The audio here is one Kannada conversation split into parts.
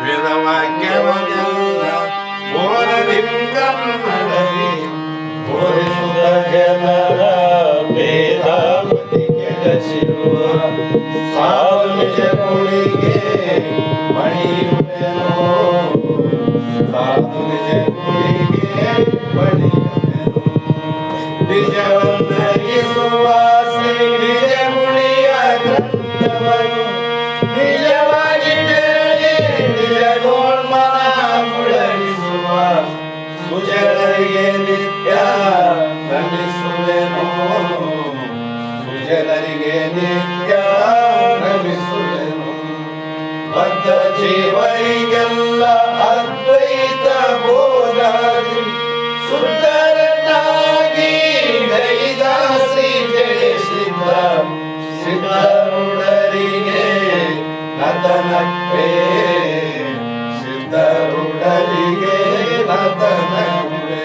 ವೇದವಾಕ್ಯವನ್ನೆಲ್ಲ ಬೋಧದಿಂಗನ್ನಡರಿ ಬೋಧಿಸುತ್ತ ಜನರ ವೇದಾವತಿ ಕೆಡಿಸಿರುವ ಸಾಧು ನಿಜಗಳಿಗೆ ಮಣಿಯುವೆನೋ ಸಾಧು ನಿಜಗಳಿಗೆ ಮಣಿಯುವೆನೋ ನಿಜವನ್ನರಿಸುವ ಶ್ರೀ ನಿಜಗುಣಿಯ ಗ್ರಂಥವನ್ನು ನಿಜವಾಗಿ ಕೇಳಿ ನಿಜಗೋಳ್ಮನ ಮುಳರಿಸುವ ಸುಜನರಿಗೆ ನಿತ್ಯ ನಮಿಸುವೆನು ಸುಜನರಿಗೆ ನಿತ್ಯ ನಮಿಸುವೆನು ಬದ್ಧ ಜೀವರಿಗೆಲ್ಲ ಅದ್ವೈತ ಬೋಧಾದಿ ಸುಂದರನಾಗಿ ಗೈದ ಶ್ರೀ ಜಯಸಿದ್ಧ ಸಿದ್ಧರುಡರಿಗೆ ನತನಪ್ಪೇ ಸಿದ್ಧರುಡರಿಗೆ ನತನಪ್ಪೇ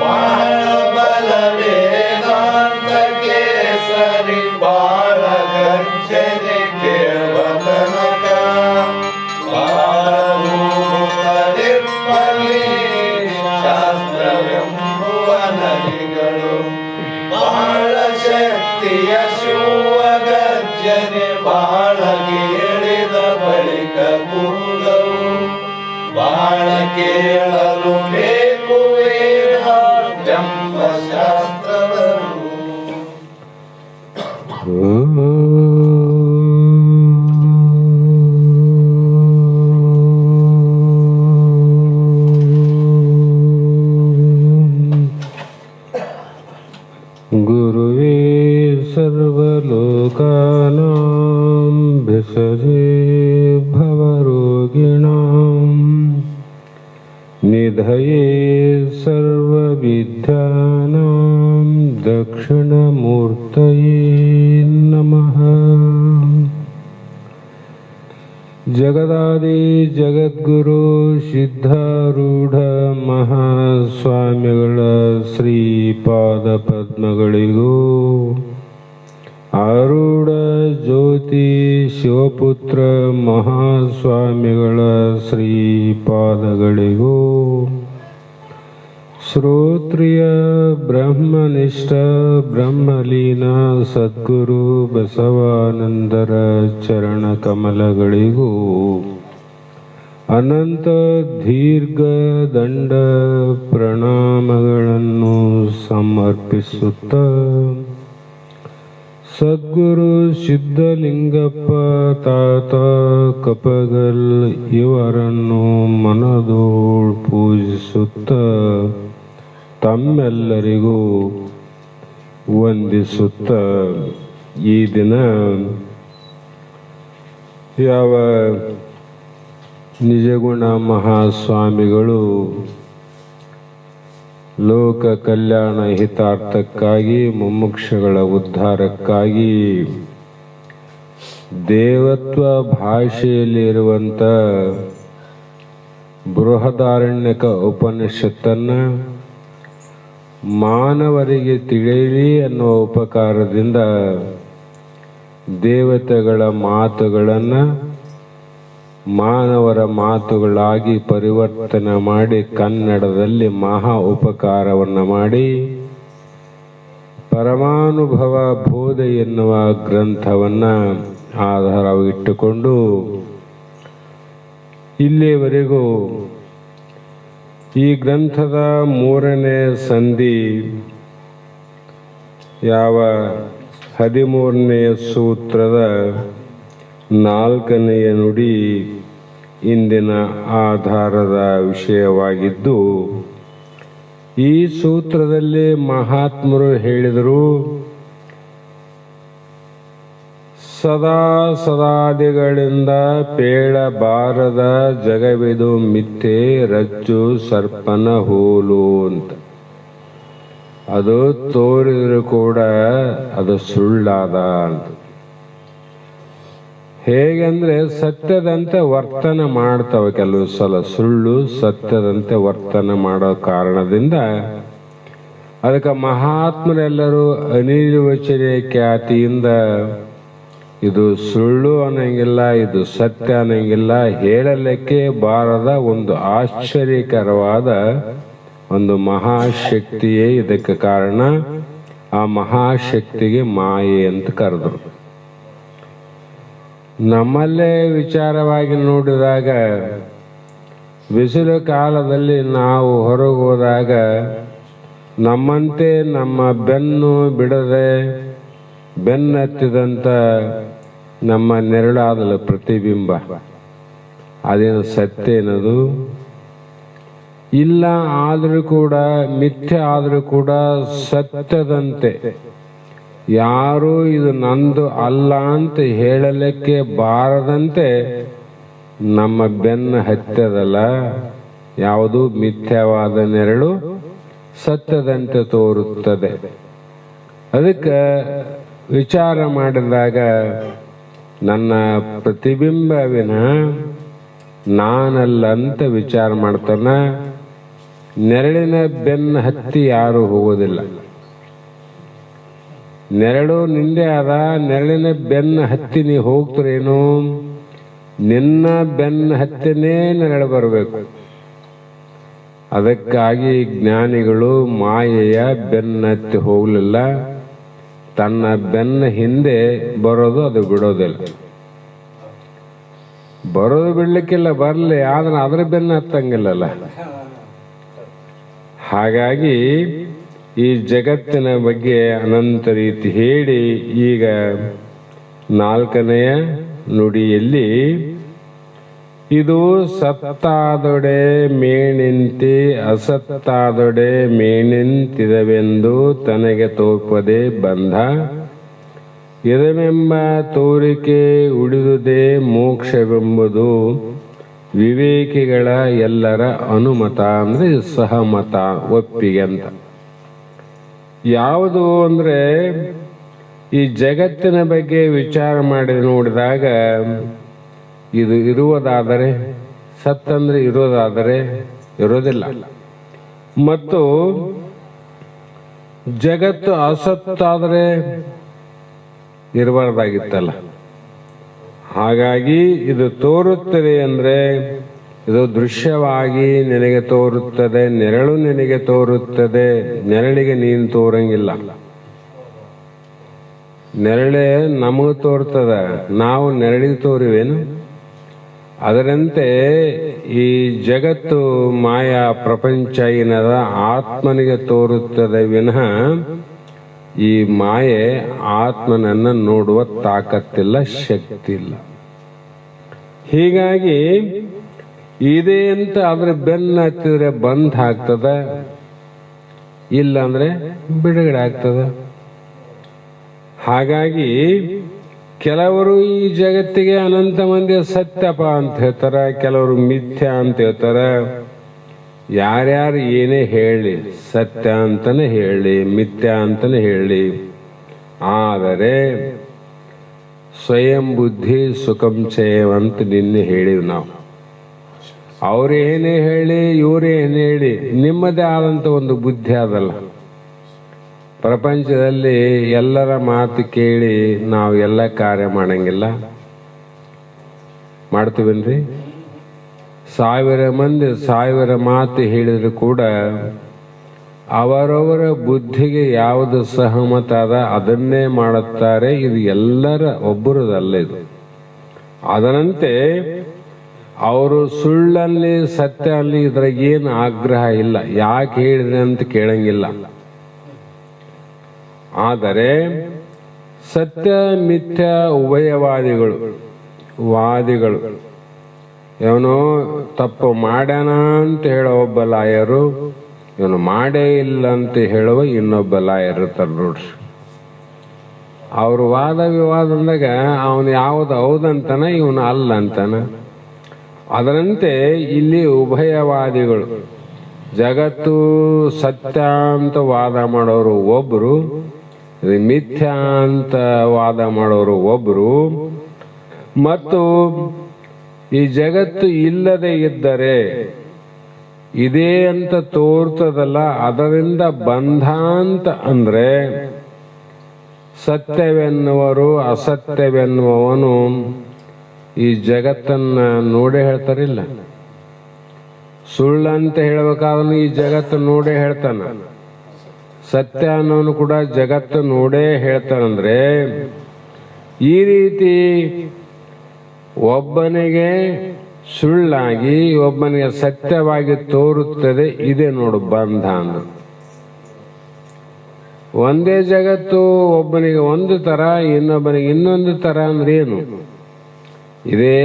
ಬಾಳ ಬಲ ವೇದಾಂತ ಕೇಸರಿ ಬಾಳ ಗರ್ಜನೆ ಕೇಳುವ ತನಕ ಬಾಳೂತರಿಪ್ಪಲಿ ಶಾಸ್ತ್ರವೆಂಬುವ ನದಿಗಳು ಬಾಳ ಶಕ್ತಿಯ ಶಿವ ಗರ್ಜನೆ ಬಾಳ ಕೇಳಿದ ಬಳಿಕ ಕೂಗವು ಬಾಳ ಕೇಳಲು ಬೇಕು ವೇದಾಂತ ಶಾಸ್ತ್ರವನ್ನು ಗುರುವೇ ಸರ್ವಲೋಕಾನಾಂ ಭಿಷಜೇ ಭವರೋಗಿಣಾಂ ನಿಧಯೇ ಸರ್ವವಿದ್ಯಾನಾಂ ದಕ್ಷಿಣಮೂರ್ತಯೇ ನಮಃ. ಜಗದಾದಿ ಜಗದ್ಗುರು ಸಿದ್ಧಾರೂಢ ಮಹಾಸ್ವಾಮಿಗಳ ಶ್ರೀಪಾದ ಪದ್ಮಗಳಿಗೂ ಆರೂಢ ಜ್ಯೋತಿ ಶಿವಪುತ್ರ ಮಹಾಸ್ವಾಮಿಗಳ ಶ್ರೀಪಾದಗಳಿಗೂ ಶ್ರೋತ್ರಿಯ ಬ್ರಹ್ಮನಿಷ್ಠ ಬ್ರಹ್ಮಲೀನ ಸದ್ಗುರು ಬಸವಾನಂದರ ಚರಣ ಕಮಲಗಳಿಗೂ ಅನಂತ ದೀರ್ಘ ದಂಡ ಪ್ರಣಾಮಗಳನ್ನು ಸಮರ್ಪಿಸುತ್ತ ಸದ್ಗುರು ಸಿದ್ಧಲಿಂಗಪ್ಪ ತಾತ ಕಪಗಲ್ ಇವರನ್ನು ಮನದೋಳ್ ಪೂಜಿಸುತ್ತ ತಮ್ಮೆಲ್ಲರಿಗೂ ವಂದಿಸುತ್ತ ಈ ದಿನ ಯಾವ ನಿಜಗುಣ ಮಹಾಸ್ವಾಮಿಗಳು ಲೋಕ ಕಲ್ಯಾಣ ಹಿತಾರ್ಥಕ್ಕಾಗಿ ಮುಮುಕ್ಷಗಳ ಉದ್ಧಾರಕ್ಕಾಗಿ ದೇವತ್ವ ಭಾಷೆಯಲ್ಲಿರುವಂಥ ಬೃಹದಾರಣ್ಯಕ ಉಪನಿಷತ್ತನ್ನು ಮಾನವರಿಗೆ ತಿಳಿಯಲಿ ಅನ್ನುವ ಉಪಕಾರದಿಂದ ದೇವತೆಗಳ ಮಾತುಗಳನ್ನು ಮಾನವರ ಮಾತುಗಳಾಗಿ ಪರಿವರ್ತನೆ ಮಾಡಿ ಕನ್ನಡದಲ್ಲಿ ಮಹಾ ಉಪಕಾರವನ್ನು ಮಾಡಿ ಪರಮಾನುಭವ ಬೋಧೆ ಎನ್ನುವ ಗ್ರಂಥವನ್ನು ಆಧಾರವಾಗಿಟ್ಟುಕೊಂಡು ಇಲ್ಲಿಯವರೆಗೂ ಈ ಗ್ರಂಥದ 3ನೇ ಸಂಧಿ ಯಾವ 13ನೇ ಸೂತ್ರದ 4ನೆಯ ನುಡಿ ಇಂದಿನ ಆಧಾರದ ವಿಷಯವಾಗಿದ್ದು, ಈ ಸೂತ್ರದಲ್ಲಿ ಮಹಾತ್ಮರು ಹೇಳಿದರು, ಸದಾ ಸದಾದಿಗಳಿಂದ ಪೇಳಬಾರದ ಜಗವಿದು ಮಿಥ್ಯೆ ರಜ್ಜು ಸರ್ಪನ ಹೋಲು ಅಂತ. ಅದು ತೋರಿದರೂ ಕೂಡ ಅದು ಸುಳ್ಳಾದ ಅಂತ. ಹೇಗೆಂದ್ರೆ ಸತ್ಯದಂತೆ ವರ್ತನೆ ಮಾಡ್ತವೆ ಕೆಲವು ಸಲ, ಸುಳ್ಳು ಸತ್ಯದಂತೆ ವರ್ತನೆ ಮಾಡೋ ಕಾರಣದಿಂದ ಅದಕ್ಕೆ ಮಹಾತ್ಮರೆಲ್ಲರೂ ಅನಿರ್ವಚನೀಯ ಖ್ಯಾತಿಯಿಂದ ಇದು ಸುಳ್ಳು ಅನ್ನಂಗಿಲ್ಲ, ಇದು ಸತ್ಯ ಅನ್ನಂಗಿಲ್ಲ, ಹೇಳಲಿಕ್ಕೆ ಬಾರದ ಒಂದು ಆಶ್ಚರ್ಯಕರವಾದ ಒಂದು ಮಹಾಶಕ್ತಿಯೇ ಇದಕ್ಕೆ ಕಾರಣ. ಆ ಮಹಾಶಕ್ತಿಗೆ ಮಾಯೆ ಅಂತ ಕರೆದರು. ನಮ್ಮಲ್ಲೇ ವಿಚಾರವಾಗಿ ನೋಡಿದಾಗ, ಬಿಸಿಲು ಕಾಲದಲ್ಲಿ ನಾವು ಹೊರಗೆ ಹೋದಾಗ ನಮ್ಮಂತೆ ನಮ್ಮ ಬೆನ್ನು ಬಿಡದೆ ಬೆನ್ನತ್ತಿದಂಥ ನಮ್ಮ ನೆರಳಾದಲ್ಲ ಪ್ರತಿಬಿಂಬ, ಅದೇನು ಸತ್ಯ ಏನದು ಇಲ್ಲ. ಆದರೂ ಕೂಡ ಮಿಥ್ಯೆ ಆದರೂ ಕೂಡ ಸತ್ಯದಂತೆ ಯಾರು ಇದು ನಂದು ಅಲ್ಲ ಅಂತ ಹೇಳಲಿಕ್ಕೆ ಬಾರದಂತೆ ನಮ್ಮ ಬೆನ್ನ ಹತ್ತದಲ್ಲ, ಯಾವುದು ಮಿಥ್ಯವಾದ ನೆರಳು ಸತ್ಯದಂತೆ ತೋರುತ್ತದೆ. ಅದಕ್ಕೆ ವಿಚಾರ ಮಾಡಿದಾಗ ನನ್ನ ಪ್ರತಿಬಿಂಬವಿನ ನಾನಲ್ಲ ಅಂತ ವಿಚಾರ ಮಾಡ್ತಾನ. ನೆರಳಿನ ಬೆನ್ನ ಹತ್ತಿ ಯಾರು ಹೋಗೋದಿಲ್ಲ. ನೆರಳು ನಿಂದೆ ಆದ, ನೆರಳಿನ ಬೆನ್ನ ಹತ್ತಿ ನೀ ಹೋಗ್ತೀರೇನು? ನಿನ್ನ ಬೆನ್ನ ಹತ್ತಿನೇ ನೆರಳು ಬರಬೇಕು. ಅದಕ್ಕಾಗಿ ಜ್ಞಾನಿಗಳು ಮಾಯೆಯ ಬೆನ್ನತ್ತಿ ಹೋಗಲಿಲ್ಲ, ತನ್ನ ಬೆನ್ನ ಹಿಂದೆ ಬರೋದು ಅದು ಬಿಡೋದಿಲ್ಲ. ಬರೋದು ಬಿಡ್ಲಿಕ್ಕಿಲ್ಲ, ಬರಲಿ, ಆದ್ರೆ ಅದರ ಬೆನ್ನ ಹತ್ತಂಗಿಲ್ಲಲ್ಲ. ಹಾಗಾಗಿ ಈ ಜಗತ್ತಿನ ಬಗ್ಗೆ ಅನಂತ ರೀತಿ ಹೇಳಿ ಈಗ 4ನೆಯ ನುಡಿಯಲ್ಲಿ ಇದು ಸತ್ತಾದೊಡೆ ಮೇಣಿಂತಿ ಅಸತ್ತಾದೊಡೆ ಮೇಣಿಂತಿದವೆಂದು ತನಗೆ ತೋಪದೆ ಬಂಧ, ಇದವೆಂಬ ತೋರಿಕೆ ಉಳಿದುದೇ ಮೋಕ್ಷವೆಂಬುದು ವಿವೇಕಿಗಳ ಎಲ್ಲರ ಅನುಮತ, ಅಂದ್ರೆ ಸಹಮತ, ಒಪ್ಪಿಗೆ ಅಂತ. ಯಾವುದು ಅಂದ್ರೆ ಈ ಜಗತ್ತಿನ ಬಗ್ಗೆ ವಿಚಾರ ಮಾಡಿ ನೋಡಿದಾಗ ಇದು ಇರುವುದಾದರೆ, ಸತ್ತಂದ್ರೆ ಇರೋದಾದರೆ ಇರೋದಿಲ್ಲ, ಮತ್ತು ಜಗತ್ತು ಅಸತ್ತಾದರೆ ಇರಬಾರ್ದಾಗಿತ್ತಲ್ಲ. ಹಾಗಾಗಿ ಇದು ತೋರುತ್ತದೆ ಅಂದ್ರೆ ಇದು ದೃಶ್ಯವಾಗಿ ನಿನಗೆ ತೋರುತ್ತದೆ, ನೆರಳು ನಿನಗೆ ತೋರುತ್ತದೆ. ನೆರಳಿಗೆ ನೀನು ತೋರಂಗಿಲ್ಲ, ನೆರಳೇ ನಮಗೆ ತೋರ್ತದ, ನಾವು ನೆರಳಿಗೆ ತೋರಿವೇನು? ಅದರಂತೆ ಈ ಜಗತ್ತು ಮಾಯಾ ಪ್ರಪಂಚ ಏನದ ಆತ್ಮನಿಗೆ ತೋರುತ್ತದೆ ವಿನಃ ಈ ಮಾಯೆ ಆತ್ಮನನ್ನ ನೋಡುವ ತಾಕತ್ತಿಲ್ಲ, ಶಕ್ತಿ ಇಲ್ಲ. ಹೀಗಾಗಿ ಇದೆ ಅಂತ ಅದ್ರ ಬೆನ್ನ ಹತ್ತಿದ್ರೆ ಬಂದ್ ಆಗ್ತದ, ಇಲ್ಲ ಅಂದ್ರೆ ಬಿಡುಗಡೆ ಆಗ್ತದ. ಹಾಗಾಗಿ ಕೆಲವರು ಈ ಜಗತ್ತಿಗೆ ಅನಂತ ಮಂದಿ ಸತ್ಯಪ ಅಂತ ಹೇಳ್ತಾರ, ಕೆಲವರು ಮಿಥ್ಯ ಅಂತ ಹೇಳ್ತಾರ. ಯಾರ್ಯಾರು ಏನೇ ಹೇಳಿ, ಸತ್ಯ ಅಂತಾನೆ ಹೇಳಿ, ಮಿಥ್ಯ ಅಂತಾನೆ ಹೇಳಿ, ಆದರೆ ಸ್ವಯಂ ಬುದ್ಧಿ ಸುಖಂ ಚೇವಂತ ನಿನ್ನೆ ಹೇಳಿವ್ ನಾವು. ಅವ್ರೇನೇ ಹೇಳಿ, ಇವ್ರೇನೇ ಹೇಳಿ, ನಿಮ್ಮದೇ ಆದಂತ ಒಂದು ಬುದ್ಧಿ ಅದಲ್ಲ. ಪ್ರಪಂಚದಲ್ಲಿ ಎಲ್ಲರ ಮಾತು ಕೇಳಿ ನಾವು ಎಲ್ಲ ಕಾರ್ಯ ಮಾಡಂಗಿಲ್ಲ, ಮಾಡ್ತೀವೇನ್ರಿ? 1000 ಮಂದಿ 1000 ಮಾತು ಹೇಳಿದ್ರು ಕೂಡ ಅವರವರ ಬುದ್ಧಿಗೆ ಯಾವುದು ಸಹಮತ ಅದ ಅದನ್ನೇ ಮಾಡುತ್ತಾರೆ. ಇದು ಎಲ್ಲರ ಒಬ್ಬರದಲ್ಲ ಇದು. ಅದರಂತೆ ಅವರು ಸುಳ್ಳಲ್ಲಿ ಸತ್ಯ ಅಲ್ಲಿ ಇದ್ರಾಗ ಏನು ಆಗ್ರಹ ಇಲ್ಲ, ಯಾಕೆ ಹೇಳಿದ್ರೆ ಅಂತ ಕೇಳಂಗಿಲ್ಲ. ಆದರೆ ಸತ್ಯ ಮಿಥ್ಯ ಉಭಯವಾದಿಗಳು ಇವನು ತಪ್ಪು ಮಾಡ್ಯಾನ ಅಂತ ಹೇಳೋ ಒಬ್ಬ ಲಾಯರು, ಇವನು ಮಾಡೇ ಇಲ್ಲ ಅಂತ ಹೇಳುವ ಇನ್ನೊಬ್ಬ ಲಾಯರ್ ಇರ್ತಾರೆ ನೋಡ್ರಿ. ಅವ್ರ ವಾದ ವಿವಾದದಾಗ ಅವನು ಯಾವುದು ಹೌದಂತಾನ, ಇವನು ಅಲ್ಲ ಅಂತಾನ. ಅದರಂತೆ ಇಲ್ಲಿ ಉಭಯವಾದಿಗಳು, ಜಗತ್ತು ಸತ್ಯ ಅಂತ ವಾದ ಮಾಡೋರು ಒಬ್ರು, ಮಿಥ್ಯ ಅಂತ ವಾದ ಮಾಡೋರು ಒಬ್ರು, ಮತ್ತು ಈ ಜಗತ್ತು ಇಲ್ಲದೆ ಇದ್ದರೆ ಇದೇ ಅಂತ ತೋರ್ತದಲ್ಲ ಅದರಿಂದ ಬಂಧ ಅಂತ ಅಂದ್ರೆ ಸತ್ಯವೆನ್ನುವರು ಅಸತ್ಯವೆನ್ನುವವನು ಈ ಜಗತ್ತನ್ನ ನೋಡೇ ಹೇಳ್ತಾರಿಲ್ಲ. ಸುಳ್ಳಂತ ಹೇಳ್ಬೇಕಾದ್ರೂ ಈ ಜಗತ್ತು ನೋಡೇ ಹೇಳ್ತಾನ. ಸತ್ಯ ಅನ್ನೋನು ಕೂಡ ಜಗತ್ತು ನೋಡೇ ಹೇಳ್ತಾನಂದ್ರೆ ಈ ರೀತಿ ಒಬ್ಬನಿಗೆ ಸುಳ್ಳಾಗಿ ಒಬ್ಬನಿಗೆ ಸತ್ಯವಾಗಿ ತೋರುತ್ತದೆ. ಇದೆ ನೋಡು ಬಂಧ ಅಂದ. ಒಂದೇ ಜಗತ್ತು ಒಬ್ಬನಿಗೆ ಒಂದು ತರ, ಇನ್ನೊಬ್ಬನಿಗೆ ಇನ್ನೊಂದು ತರ ಅಂದ್ರೆ ಏನು? ಇದೇ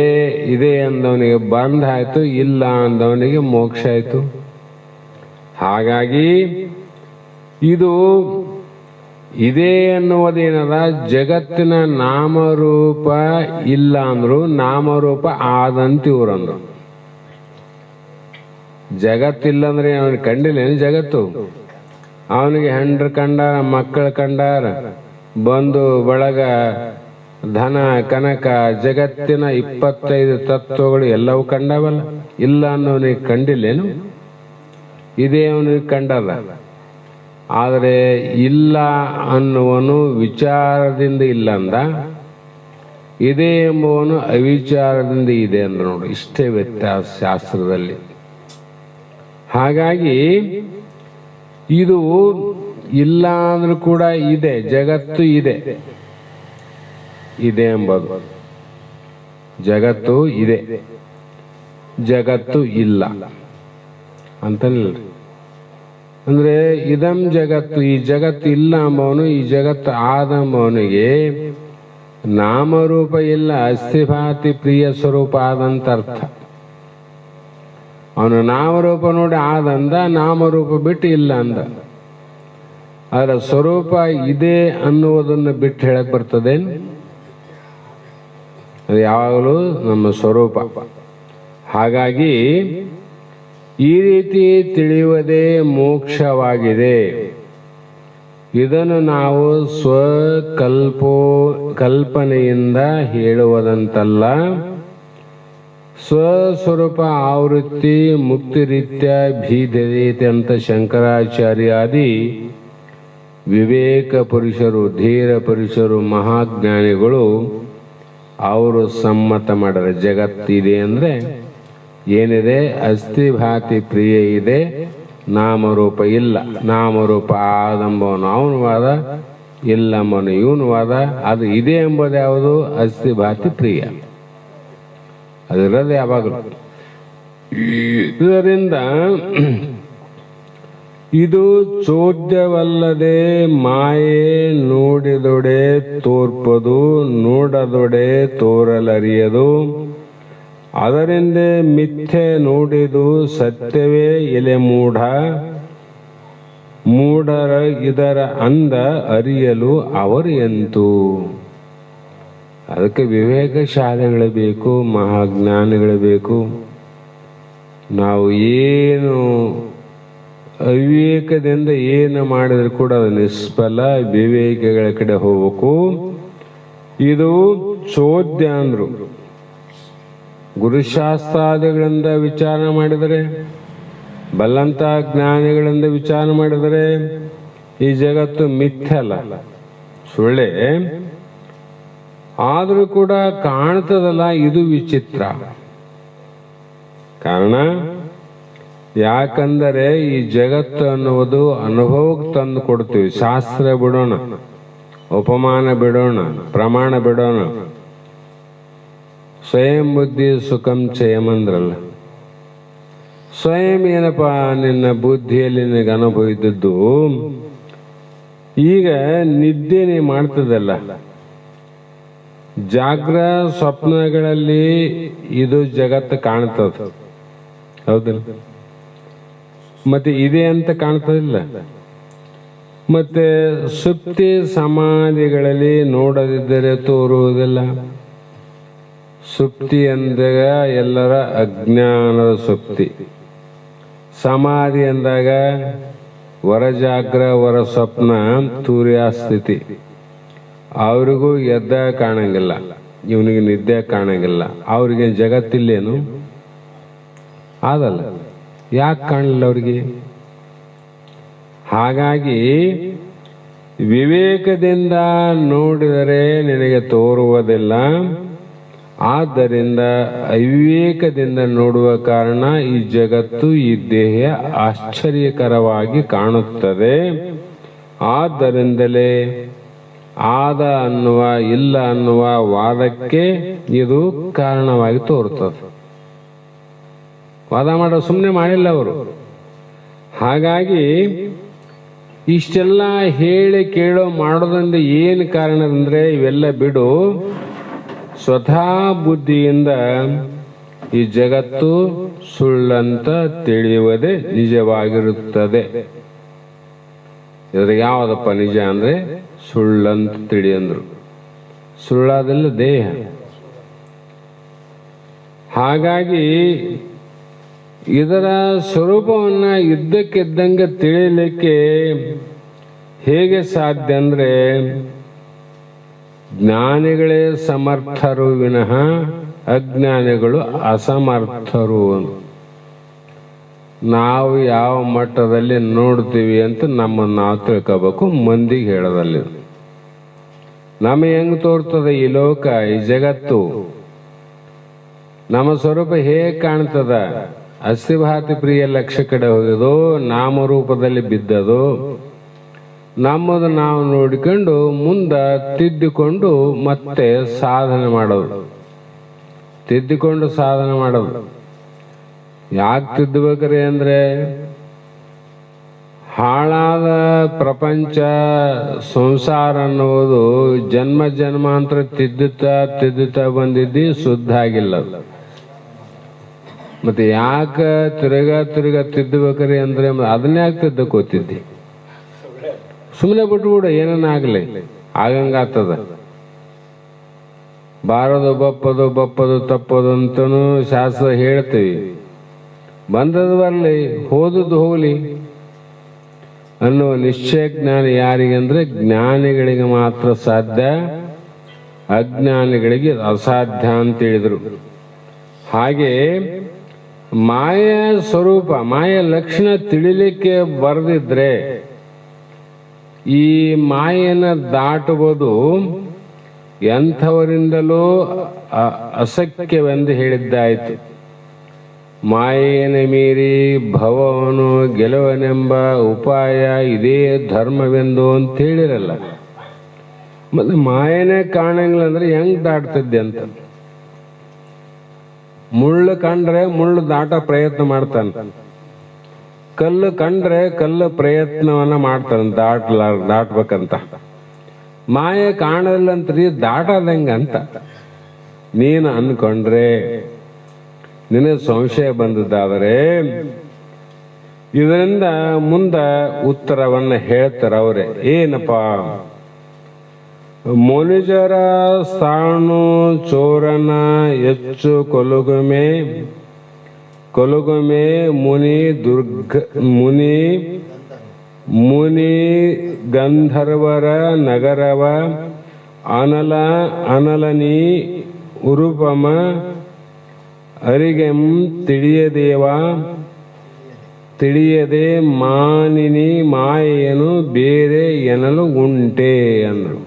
ಇದೆ ಅಂದವನಿಗೆ ಬಂಧ ಆಯ್ತು, ಇಲ್ಲ ಅಂದವನಿಗೆ ಮೋಕ್ಷ ಆಯ್ತು. ಹಾಗಾಗಿ ಇದು ಇದೆ ಅನ್ನುವುದೇನದ, ಜಗತ್ತಿನ ನಾಮರೂಪ ಇಲ್ಲ ಅಂದ್ರು ನಾಮರೂಪ ಆದಂತ ಇವ್ರಂದ್ರು. ಜಗತ್ತಿಲ್ಲಂದ್ರೆ ಅವನಿಗೆ ಕಂಡಿಲ್ಲೇನು ಜಗತ್ತು? ಅವನಿಗೆ ಹೆಂಡ್ರು ಕಂಡಾರ, ಮಕ್ಕಳು ಕಂಡಾರ, ಬಂಧು ಬಳಗ, ಧನ ಕನಕ, ಜಗತ್ತಿನ 25 ತತ್ವಗಳು ಎಲ್ಲವೂ ಕಂಡವಲ್ಲ. ಇಲ್ಲ ಅನ್ನೋನಿಗೆ ಕಂಡಿಲ್ಲೇನು? ಇದೇ ಅವನಿಗೆ ಕಂಡದ. ಆದರೆ ಇಲ್ಲ ಅನ್ನುವನು ವಿಚಾರದಿಂದ ಇಲ್ಲ ಅಂದ, ಇದೆ ಎಂಬುವನು ಅವಿಚಾರದಿಂದ ಇದೆ ಅಂದ. ನೋಡು, ಇಷ್ಟೇ ವ್ಯತ್ಯಾಸ ಶಾಸ್ತ್ರದಲ್ಲಿ. ಹಾಗಾಗಿ ಇದು ಇಲ್ಲ ಅಂದ್ರೂ ಕೂಡ ಇದೆ, ಜಗತ್ತು ಇದೆ. ಇದೆ ಎಂಬುದು ಜಗತ್ತು ಇದೆ, ಜಗತ್ತು ಇಲ್ಲ ಅಂತನಿಲ್ಲ. ಅಂದ್ರೆ ಇದಂ ಜಗತ್ತು, ಈ ಜಗತ್ತು ಇಲ್ಲ ಅಂಬವನು ಈ ಜಗತ್ತು ಆದ ಅಂಬವನಿಗೆ ನಾಮರೂಪ ಇಲ್ಲ, ಅಸ್ಥಿಭಾತಿ ಪ್ರಿಯ ಸ್ವರೂಪ ಆದಂತ ಅರ್ಥ. ಅವನು ನಾಮರೂಪ ನೋಡಿ ಆದಂದ, ನಾಮರೂಪ ಬಿಟ್ಟು ಇಲ್ಲ ಅಂದ. ಅದರ ಸ್ವರೂಪ ಇದೆ ಅನ್ನುವುದನ್ನು ಬಿಟ್ಟು ಹೇಳಕ್ ಬರ್ತದೇನು? ಅದು ಯಾವಾಗಲೂ ನಮ್ಮ ಸ್ವರೂಪ. ಹಾಗಾಗಿ ಈ ರೀತಿ ತಿಳಿಯುವುದೇ ಮೋಕ್ಷವಾಗಿದೆ. ಇದನ್ನು ನಾವು ಕಲ್ಪನೆಯಿಂದ ಹೇಳುವುದಂತಲ್ಲ. ಸ್ವಸ್ವರೂಪ ಆವೃತ್ತಿ ಮುಕ್ತಿ ರೀತ್ಯ ಭೀದೆತೆ ಅಂತ ಶಂಕರಾಚಾರ್ಯಾದಿ ವಿವೇಕ ಪುರುಷರು, ಧೀರ ಪುರುಷರು, ಮಹಾಜ್ಞಾನಿಗಳು ಅವರು ಸಮ್ಮತ ಮಾಡಿದ್ರೆ ಜಗತ್ತಿದೆ ಅಂದ್ರೆ ಏನಿದೆ? ಅಸ್ಥಿಭಾತಿ ಪ್ರಿಯ ಇದೆ, ನಾಮರೂಪ ಇಲ್ಲ. ನಾಮರೂಪ ಆದಂಬವನು ಅವನು ವಾದ, ಇಲ್ಲಂಬವನು ಇವನು ವಾದ. ಅದು ಇದೆ ಎಂಬುದು ಯಾವುದು? ಅಸ್ಥಿಭಾತಿ ಪ್ರಿಯ. ಅದಿರೋದು ಯಾವಾಗಲೂ. ಇದರಿಂದ ಇದು ಚೋದ್ಯವಲ್ಲದೆ ಮಾಯೆ ನೋಡಿದೊಡೆ ತೋರ್ಪದು, ನೋಡದೊಡೆ ತೋರಲರಿಯದು. ಅದರಿಂದ ಮಿಥ್ಯೆ ನೋಡಿದು ಸತ್ಯವೇ ಎಲೆ ಮೂಢ. ಮೂಢರ ಇದರ ಅಂದ ಅರಿಯಲು ಅವರು ಎಂತು. ಅದಕ್ಕೆ ವಿವೇಕಶಾಲಿಗಳು ಬೇಕು, ಮಹಾಜ್ಞಾನಿಗಳು ಬೇಕು. ನಾವು ಏನು ಅವಿವೇಕದಿಂದ ಏನು ಮಾಡಿದ್ರು ಕೂಡ ಅದು ನಿಷ್ಫಲ. ವಿವೇಕಗಳ ಕಡೆ ಹೋಗ್ಬೇಕು. ಇದು ಚೋದ್ಯ ಅಂದ್ರು. ಗುರುಶಾಸ್ತ್ರಾದಿಗಳಿಂದ ವಿಚಾರ ಮಾಡಿದರೆ, ಬಲ್ಲಂತ ಜ್ಞಾನಿಗಳಿಂದ ವಿಚಾರ ಮಾಡಿದರೆ ಈ ಜಗತ್ತು ಮಿಥ್ಯಲ್ಲ, ಸುಳ್ಳೆ. ಆದ್ರೂ ಕೂಡ ಕಾಣ್ತದಲ್ಲ, ಇದು ವಿಚಿತ್ರ. ಕಾರಣ ಯಾಕಂದರೆ ಈ ಜಗತ್ತು ಅನ್ನುವುದು ಅನುಭವಕ್ಕೆ ತಂದು ಕೊಡ್ತೀವಿ. ಶಾಸ್ತ್ರ ಬಿಡೋಣ, ಉಪಮಾನ ಬಿಡೋಣ, ಪ್ರಮಾಣ ಬಿಡೋಣ. ಸ್ವಯಂ ಬುದ್ಧಿ ಸುಖಂ ಚಯಂ ಅಂದ್ರಲ್ಲ. ಸ್ವಯಂ ಏನಪ್ಪ ನಿನ್ನ ಬುದ್ಧಿಯಲ್ಲಿ ನಿನಗೆ ಅನುಭವ ಇದ್ದದ್ದು. ಈಗ ನಿದ್ದೆ ನೀ ಮಾಡ್ತದಲ್ಲ, ಜಾಗ್ರ ಸ್ವಪ್ನಗಳಲ್ಲಿ ಇದು ಜಗತ್ತು ಕಾಣ್ತದ, ಹೌದಿಲ್ಲ? ಮತ್ತೆ ಇದೆ ಅಂತ ಕಾಣ್ತದಿಲ್ಲ. ಮತ್ತೆ ಸುಪ್ತಿ ಸಮಾಧಿಗಳಲ್ಲಿ ನೋಡದಿದ್ದರೆ ತೋರುವುದಿಲ್ಲ. ಸುಪ್ತಿ ಅಂದಾಗ ಎಲ್ಲರ ಅಜ್ಞಾನದ ಸುಪ್ತಿ. ಸಮಾಧಿ ಅಂದಾಗ ವರಜಾಗ್ರ ವರ ಸ್ವಪ್ನ ತೂರ್ಯ ಸ್ಥಿತಿ. ಅವ್ರಿಗೂ ಎದ್ದ ಕಾಣಂಗಿಲ್ಲ, ಇವನಿಗೆ ನಿದ್ದೆ ಕಾಣಂಗಿಲ್ಲ. ಅವ್ರಿಗೆ ಜಗತ್ತಿಲ್ಲೇನು? ಅದಲ್ಲ. ಯಾಕೆ ಕಾಣಲಿಲ್ಲ ಅವ್ರಿಗೆ? ಹಾಗಾಗಿ ವಿವೇಕದಿಂದ ನೋಡಿದರೆ ನಿನಗೆ ತೋರುವುದಿಲ್ಲ. ಆದ್ದರಿಂದ ಅವಿವೇಕದಿಂದ ನೋಡುವ ಕಾರಣ ಈ ಜಗತ್ತು, ಈ ದೇಹ ಆಶ್ಚರ್ಯಕರವಾಗಿ ಕಾಣುತ್ತದೆ. ಆದ್ದರಿಂದಲೇ ಆದ ಅನ್ನುವ ಇಲ್ಲ ಅನ್ನುವ ವಾದಕ್ಕೆ ಇದು ಕಾರಣವಾಗಿ ತೋರುತ್ತದೆ. ವಾದ ಮಾಡೋ ಸುಮ್ಮನೆ ಮಾಡಿಲ್ಲ ಅವರು. ಹಾಗಾಗಿ ಇಷ್ಟೆಲ್ಲ ಹೇಳಿ ಕೇಳೋ ಮಾಡೋದ್ರಿಂದ ಏನು ಕಾರಣ ಅಂದರೆ ಇವೆಲ್ಲ ಬಿಡು, ಸ್ವತಃ ಬುದ್ಧಿಯಿಂದ ಈ ಜಗತ್ತು ಸುಳ್ಳಂತ ತಿಳಿಯುವುದೇ ನಿಜವಾಗಿರುತ್ತದೆ. ಇದ್ರಾಗ ಯಾವುದಪ್ಪ ನಿಜ ಅಂದರೆ ಸುಳ್ಳಂತ ತಿಳಿಯಂದ್ರು. ಸುಳ್ಳಾದಲ್ಲ ದೇಹ. ಹಾಗಾಗಿ ಇದರ ಸ್ವರೂಪವನ್ನ ಇದ್ದಕ್ಕಿದ್ದಂಗೆ ತಿಳಿಯಲಿಕ್ಕೆ ಹೇಗೆ ಸಾಧ್ಯ ಅಂದರೆ ಜ್ಞಾನಿಗಳೇ ಸಮರ್ಥರು ವಿನಃ ಅಜ್ಞಾನಿಗಳು ಅಸಮರ್ಥರು. ನಾವು ಯಾವ ಮಟ್ಟದಲ್ಲಿ ನೋಡ್ತೀವಿ ಅಂತ ನಮ್ಮನ್ನು ನಾವು ತಿಳ್ಕೋಬೇಕು, ಮಂದಿಗೆ ಹೇಳೋದಲ್ಲಿ. ನಮಗೆ ಹೆಂಗ್ ತೋರ್ತದೆ ಈ ಲೋಕ, ಈ ಜಗತ್ತು, ನಮ್ಮ ಸ್ವರೂಪ ಹೇಗೆ ಕಾಣ್ತದ? ಅಸ್ಥಿಭಾತಿ ಪ್ರಿಯ ಲಕ್ಷ್ಯ ಕಡೆ ಹೋಗೋದು, ನಾಮರೂಪದಲ್ಲಿ ಬಿದ್ದದು. ನಮ್ಮದು ನಾವು ನೋಡಿಕೊಂಡು ಮುಂದೆ ತಿದ್ದಿಕೊಂಡು ಮತ್ತೆ ಸಾಧನೆ ಮಾಡೋದು. ತಿದ್ದಿಕೊಂಡು ಸಾಧನೆ ಮಾಡೋದು ಯಾಕೆ ತಿದ್ದಬೇಕ್ರಿ ಅಂದರೆ, ಹಾಳಾದ ಪ್ರಪಂಚ ಸಂಸಾರ ಅನ್ನುವುದು ಜನ್ಮ ಜನ್ಮಾಂತರ ತಿದ್ದುತ್ತಾ ಬಂದಿದ್ದಿ, ಶುದ್ಧ ಆಗಿಲ್ಲ. ಮತ್ತೆ ಯಾಕೆ ತಿರ್ಗಾ ತಿದ್ದಬೇಕ್ರಿ ಅಂದ್ರೆ ಅದನ್ನ ಯಾಕೆ ತಿದ್ದಕೋತಿದ್ದಿ? ಸುಮ್ಮನೆ ಬಿಟ್ಬಿಡು, ಏನನ್ನಾಗ್ಲಿ ಆಗಂಗಾಗ್ತದ. ಬಾರದು ಬಪ್ಪದು ತಪ್ಪದು ಅಂತನೂ ಶಾಸ್ತ್ರ ಹೇಳ್ತೀವಿ. ಬಂದದ್ದು ಬರಲಿ, ಹೋದದ್ದು ಹೋಗಲಿ ಅನ್ನುವ ನಿಶ್ಚಯ ಜ್ಞಾನ ಯಾರಿಗೆ ಅಂದ್ರೆ ಜ್ಞಾನಿಗಳಿಗೆ ಮಾತ್ರ ಸಾಧ್ಯ, ಅಜ್ಞಾನಿಗಳಿಗೆ ಅಸಾಧ್ಯ ಅಂತ ಹೇಳಿದ್ರು. ಹಾಗೆ ಮಾಯ ಸ್ವರೂಪ, ಮಾಯ ಲಕ್ಷಣ ತಿಳಿಲಿಕ್ಕೆ ಬರದಿದ್ರೆ ಈ ಮಾಯನ ದಾಟುವುದು ಎಂಥವರಿಂದಲೂ ಅಸಖ್ಯವೆಂದು ಹೇಳಿದ್ದಾಯಿತು. ಮಾಯೇನ ಮೀರಿ ಭವವನ್ನು ಗೆಲುವನೆಂಬ ಉಪಾಯ ಇದೇ ಧರ್ಮವೆಂದು ಅಂತ ಹೇಳಿರಲ್ಲ. ಮತ್ತೆ ಮಾಯನೇ ಕಾಣಂಗಿಲ್ಲ ಅಂದ್ರೆ ಹೆಂಗ್ ದಾಟ್ತಿದ್ದೆ ಅಂತ. ಮುಳ್ಳು ಕಂಡ್ರೆ ಮುಳ್ಳು ದಾಟ ಪ್ರಯತ್ನ ಮಾಡ್ತಾನೆ, ಕಲ್ಲು ಕಂಡ್ರೆ ಕಲ್ಲು ಪ್ರಯತ್ನವನ್ನ ಮಾಡ್ತಾನೆ ದಾಟ್ಬೇಕಂತ. ಮಾಯ ಕಾಣಲ್ಲಂತ್ರಿ ದಾಟದಂಗಂತ ನೀನು ಅನ್ಕೊಂಡ್ರೆ, ನಿನಗೆ ಸಂಶಯ ಬಂದದ್ದಾದರೆ ಇದರಿಂದ ಮುಂದೆ ಉತ್ತರವನ್ನ ಹೇಳ್ತಾರ ಅವರೇ. ಏನಪ್ಪ? ಮನುಜರ ಸ್ಥಾಣು ಚೋರನ ಹೆಚ್ಚು ಕೊಲುಗೊಮೆ ಮುನಿ ಗಂಧರ್ವರ ನಗರವ ಅನಲನಿ ಉರುಪಮ ಅರಿಗೆಂ ತಿಳಿಯದೆ ಮಾನಿನಿ ಮಾಯೆಯನು ಬೇರೆ ಎನಲು ಉಂಟೆ ಅಂದ್ರು.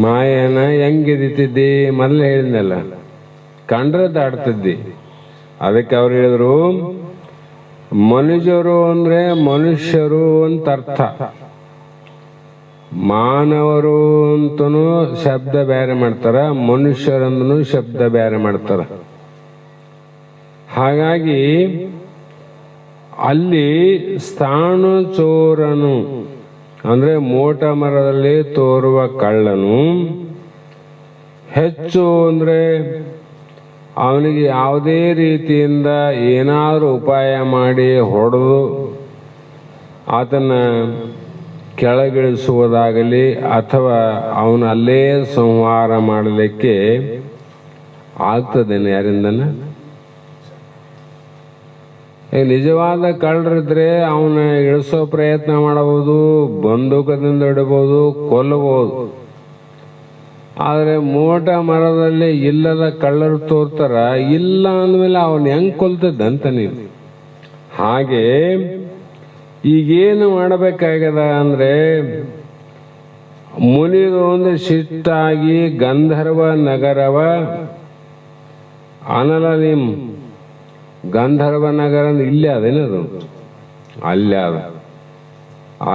ಮಾಯನ ಹೆಂಗಿದಿತಿದ್ದಿ? ಮೊದಲೇ ಹೇಳಿದ್ನಲ್ಲ, ಕಂಡ್ರೆ ದಾಡ್ತಿದ್ದಿ. ಅದಕ್ಕೆ ಅವ್ರು ಹೇಳಿದ್ರು, ಮನುಜರು ಅಂದ್ರೆ ಮನುಷ್ಯರು ಅಂತ ಅರ್ಥ. ಮಾನವರು ಅಂತನೂ ಶಬ್ದ ಬೇರೆ ಮಾಡ್ತಾರ, ಮನುಷ್ಯರಂದನು ಶಬ್ದ ಬೇರೆ ಮಾಡ್ತಾರ. ಹಾಗಾಗಿ ಅಲ್ಲಿ ಸ್ಥಾಣು ಚೋರನು ಅಂದ್ರೆ ಮೋಟ ಮರದಲ್ಲಿ ತೋರುವ ಕಳ್ಳನು, ಹೆಚ್ಚು ಅಂದ್ರೆ ಅವನಿಗೆ ಯಾವುದೇ ರೀತಿಯಿಂದ ಏನಾದರೂ ಉಪಾಯ ಮಾಡಿ ಹೊಡೆದು ಆತನ ಕೆಳಗಿಳಿಸುವುದಾಗಲಿ ಅಥವಾ ಅವನು ಅಲ್ಲೇ ಸಂಹಾರ ಮಾಡಲಿಕ್ಕೆ ಆಗ್ತದೇನೆ ಯಾರಿಂದನ? ನಿಜವಾದ ಕಳ್ಳರಿದ್ರೆ ಅವನ ಇಳಿಸೋ ಪ್ರಯತ್ನ ಮಾಡಬಹುದು, ಬಂದೂಕದಿಂದ ಇಡಬಹುದು, ಕೊಲ್ಲಬಹುದು. ಆದರೆ ಮೋಟ ಮರದಲ್ಲಿ ಇಲ್ಲದ ಕಳ್ಳರು ತೋರ್ತಾರ, ಇಲ್ಲ ಅಂದಮೇಲೆ ಅವನು ಹೆಂಗ್ ಕೊಲ್ತದ್ದಂತ ನೀವು. ಹಾಗೆ ಈಗೇನು ಮಾಡಬೇಕಾಗ್ಯದ ಅಂದರೆ ಮುನಿದೊಂದು ಶಿಷ್ಟಾಗಿ ಗಂಧರ್ವ ನಗರವ ಅನಲನಿಂ ಗಂಧರ್ವ ನಗರ ಇಲ್ಲೇ ಅದೇನದು ಅಲ್ಲೇ ಅದ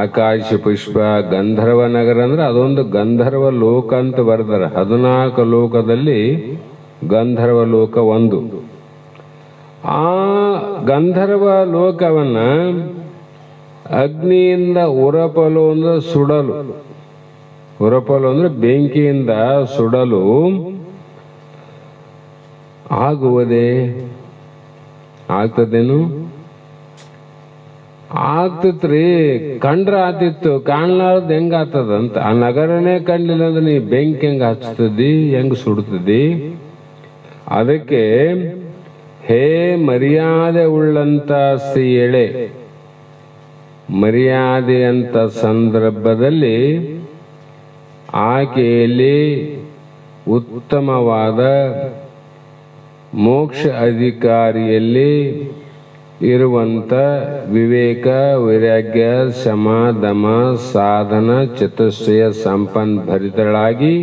ಆಕಾಶ ಪುಷ್ಪ ಗಂಧರ್ವ ನಗರ ಅಂದ್ರೆ ಅದೊಂದು ಗಂಧರ್ವ ಲೋಕ ಅಂತ ಬರ್ತಾರೆ. 14 ಲೋಕದಲ್ಲಿ ಗಂಧರ್ವ ಲೋಕ ಒಂದು. ಆ ಗಂಧರ್ವ ಲೋಕವನ್ನ ಅಗ್ನಿಯಿಂದ ಉರಪಲು ಅಂದ್ರೆ ಸುಡಲು, ಉರಪಲು ಅಂದ್ರೆ ಬೆಂಕಿಯಿಂದ ಸುಡಲು ಆಗುವುದೇ? ಆಗ್ತದೇನು? ಆಗ್ತತ್ರಿ. ಕಂಡ್ರ ಆತಿತ್ತು, ಕಾಣ್ಲಾರ್ದು ಹೆಂಗ ಆಗ್ತದಂತ. ಆ ನಗರನೇ ಕಂಡ್ಲಿಲ್ಲ ಅಂದ್ರೆ ನೀ ಬೆಂಕಿ ಹೆಂಗ ಹಚ್ತದಿ, ಹೆಂಗ ಸುಡ್ತದಿ? ಅದಕ್ಕೆ ಹೇ ಮರ್ಯಾದೆ ಉಳ್ಳಂತ ಸ್ತ್ರೀಯಳೆ, ಮರ್ಯಾದೆ ಅಂತ ಸಂದರ್ಭದಲ್ಲಿ ಆಕೆಯಲ್ಲಿ ಉತ್ತಮವಾದ ಮೋಕ್ಷ ಅಧಿಕಾರಿಯಲ್ಲಿ ಇರುವಂತ ವಿವೇಕ, ವೈರಾಗ್ಯ, ಶಮ, ದಮ, ಸಾಧನ, ಚತುಷ್ಟಯ ಸಂಪನ್ನ ಭರಿತಳಾಗಿ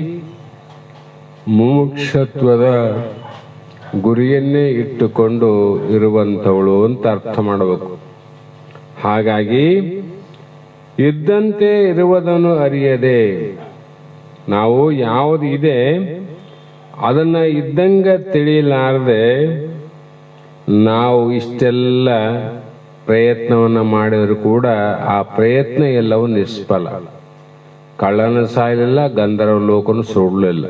ಮುಮುಕ್ಷತ್ವದ ಗುರಿಯನ್ನೇ ಇಟ್ಟುಕೊಂಡು ಇರುವಂಥವಳು ಅಂತ ಅರ್ಥ ಮಾಡಬೇಕು. ಹಾಗಾಗಿ ಇದ್ದಂತೆ ಇರುವುದನ್ನು ಅರಿಯದೆ ನಾವು ಯಾವುದು ಇದೆ ಅದನ್ನ ಇದ್ದಂಗ ತಿಳಿಲಾರದೆ ನಾವು ಇಷ್ಟೆಲ್ಲ ಪ್ರಯತ್ನವನ್ನು ಮಾಡಿದರೂ ಕೂಡ ಆ ಪ್ರಯತ್ನ ಎಲ್ಲವೂ ನಿಷ್ಫಲ. ಕಳ್ಳನ ಸಾಯಲಿಲ್ಲ, ಗಂಧರ್ವ ಲೋಕನು ಸುಡಲಿಲ್ಲ.